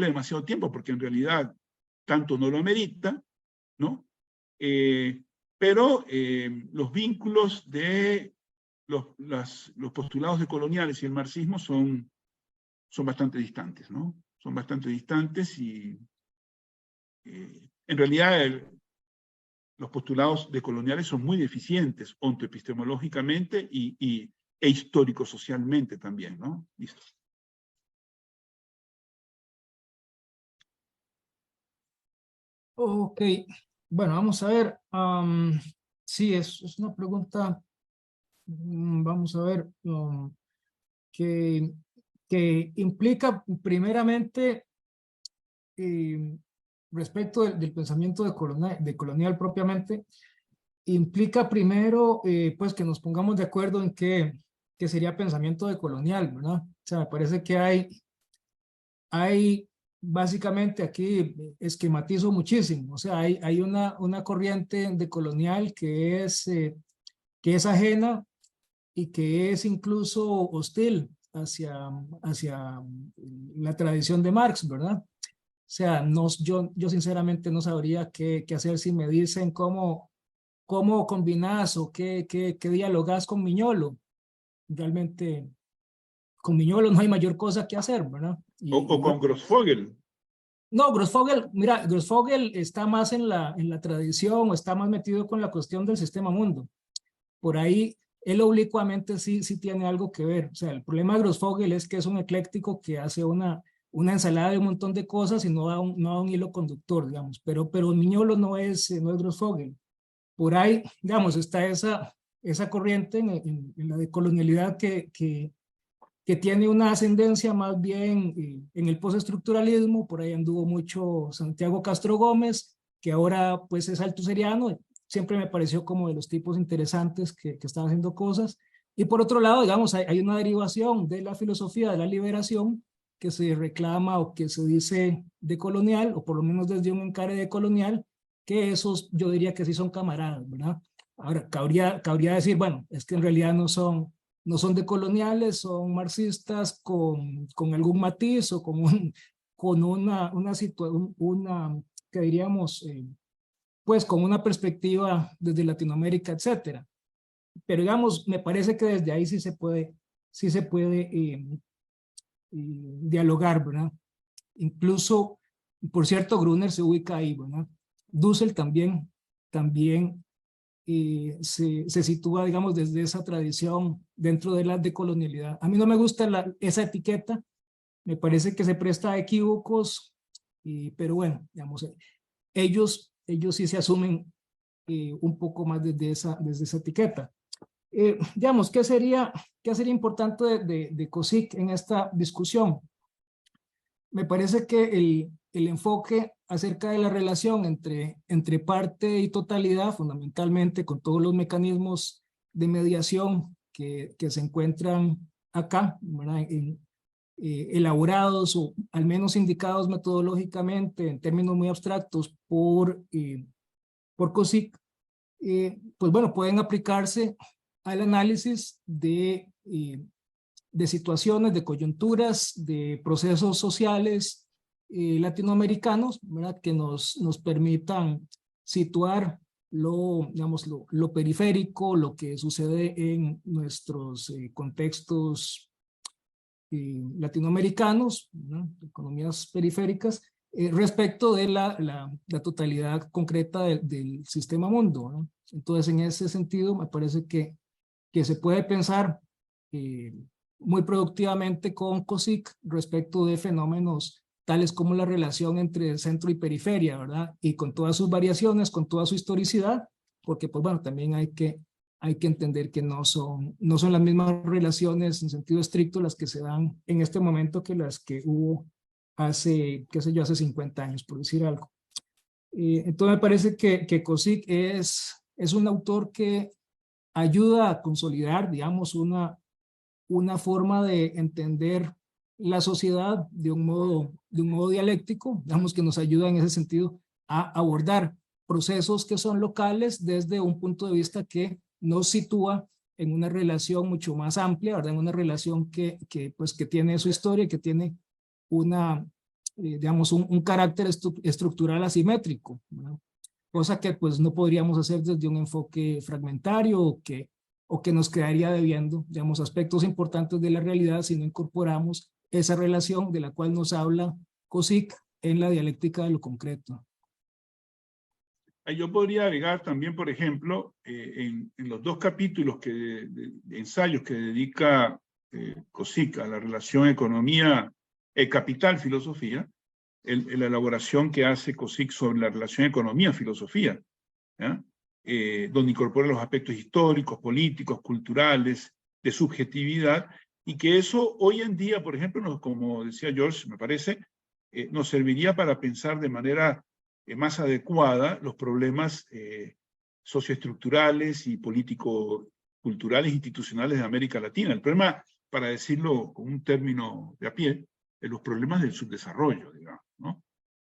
demasiado tiempo, porque en realidad tanto no lo amerita, ¿no? Pero los vínculos de los postulados decoloniales y el marxismo son bastante distantes, ¿no? Son bastante distantes y en realidad los postulados decoloniales son muy deficientes ontoepistemológicamente e histórico-socialmente también, ¿no? Listo. Ok, bueno, vamos a ver. Sí, es una pregunta, vamos a ver, que, que implica primeramente respecto del pensamiento decolonial propiamente, implica primero pues que nos pongamos de acuerdo en qué sería pensamiento decolonial, ¿verdad? O sea, me parece que hay básicamente aquí esquematizo muchísimo, o sea, hay una corriente decolonial que es ajena y que es incluso hostil hacia la tradición de Marx, ¿verdad? O sea, yo sinceramente no sabría qué hacer si me dicen cómo combinás o qué dialogás con Miñolo. Realmente, con Miñolo no hay mayor cosa que hacer, ¿verdad? O con Grossfogel. No, Grossfogel, mira, Grossfogel está más en la tradición o está más metido con la cuestión del sistema mundo. Por ahí, él oblicuamente sí tiene algo que ver. O sea, el problema de Grossfogel es que es un ecléctico que hace una ensalada de un montón de cosas y no da un hilo conductor, digamos. Pero Miñolo no es Grossfogel. Por ahí, digamos, está esa corriente en la decolonialidad que tiene una ascendencia más bien en el postestructuralismo. Por ahí anduvo mucho Santiago Castro Gómez, que ahora pues es althusseriano. Siempre me pareció como de los tipos interesantes que están haciendo cosas. Y por otro lado, digamos, hay una derivación de la filosofía de la liberación que se reclama o que se dice decolonial, o por lo menos desde un encare decolonial, que esos yo diría que sí son camaradas, ¿verdad? Ahora, cabría decir, bueno, es que en realidad no son decoloniales, son marxistas con algún matiz o con una situación, que diríamos, pues con una perspectiva desde Latinoamérica, etcétera. Pero digamos, me parece que desde ahí sí se puede dialogar, ¿verdad? Incluso, por cierto, Gruner se ubica ahí, ¿verdad? Dussel también se sitúa, digamos, desde esa tradición dentro de la decolonialidad. A mí no me gusta esa etiqueta, me parece que se presta a equívocos, pero bueno, digamos, ellos sí se asumen un poco más desde esa etiqueta. Digamos, ¿qué sería importante de COSIC en esta discusión? Me parece que el enfoque acerca de la relación entre parte y totalidad, fundamentalmente con todos los mecanismos de mediación que se encuentran acá, ¿verdad? Elaborados o al menos indicados metodológicamente en términos muy abstractos por COSIC, pues bueno, pueden aplicarse al análisis de situaciones, de coyunturas, de procesos sociales latinoamericanos, ¿verdad? Que nos permitan situar digamos, lo periférico, lo que sucede en nuestros contextos latinoamericanos, ¿no? Economías periféricas, respecto de la totalidad concreta del sistema mundo, ¿no? Entonces, en ese sentido, me parece que se puede pensar muy productivamente con COSIC respecto de fenómenos tales como la relación entre centro y periferia, ¿verdad? Y con todas sus variaciones, con toda su historicidad, porque pues bueno, también hay que entender que no son las mismas relaciones en sentido estricto las que se dan en este momento que las que hubo hace, qué sé yo, hace 50 años, por decir algo. Entonces me parece que COSIC es un autor que ayuda a consolidar, digamos, una forma de entender la sociedad de un modo dialéctico, digamos, que nos ayuda en ese sentido a abordar procesos que son locales desde un punto de vista que nos sitúa en una relación mucho más amplia, ¿verdad? En una relación que tiene su historia, que tiene digamos, un carácter estructural asimétrico, ¿no? Cosa que pues no podríamos hacer desde un enfoque fragmentario o que nos quedaría debiendo, digamos, aspectos importantes de la realidad si no incorporamos esa relación de la cual nos habla COSIC en la dialéctica de lo concreto. Yo podría agregar también, por ejemplo, en los 2 capítulos de ensayos que dedica COSIC a la relación economía, capital, filosofía, la elaboración que hace COSIC sobre la relación economía-filosofía, donde incorpora los aspectos históricos, políticos, culturales, de subjetividad, y que eso hoy en día, por ejemplo, como decía George, me parece, nos serviría para pensar de manera más adecuada los problemas socioestructurales y político-culturales institucionales de América Latina. El problema, para decirlo con un término de a pie, es los problemas del subdesarrollo, digamos, ¿no?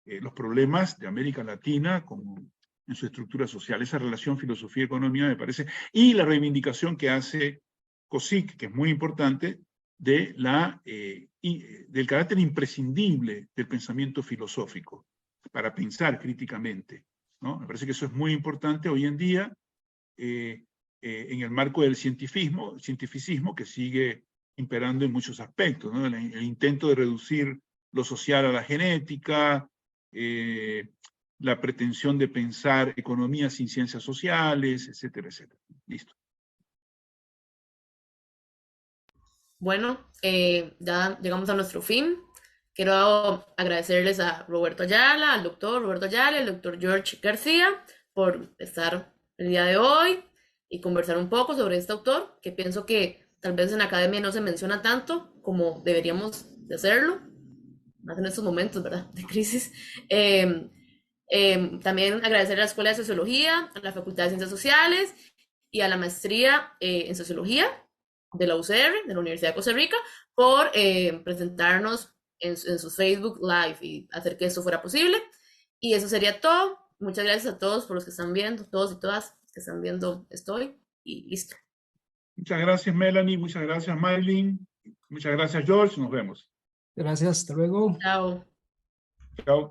Los problemas de América Latina como en su estructura social, esa relación filosofía-economía me parece, y la reivindicación que hace COSIC, que es muy importante, del carácter imprescindible del pensamiento filosófico para pensar críticamente, ¿no? Me parece que eso es muy importante hoy en día en el marco del cientificismo que sigue imperando en muchos aspectos, ¿no? El intento de reducir lo social a la genética, la pretensión de pensar economía sin ciencias sociales, etcétera, etcétera. Listo. Bueno, ya llegamos a nuestro fin. Quiero agradecerles a Roberto Ayala, al doctor Roberto Ayala, al doctor George García por estar el día de hoy y conversar un poco sobre este autor, que pienso que tal vez en la academia no se menciona tanto como deberíamos de hacerlo, más en estos momentos, ¿verdad?, de crisis. También agradecer a la Escuela de Sociología, a la Facultad de Ciencias Sociales y a la maestría en Sociología de la UCR, de la Universidad de Costa Rica, por presentarnos en sus Facebook Live y hacer que esto fuera posible. Y eso sería todo. Muchas gracias a todos por los que están viendo, todos y todas que están viendo esto hoy, y listo. Muchas gracias, Melanie, muchas gracias, Maylin, muchas gracias, George, nos vemos. Gracias, hasta luego. Chao. Chao.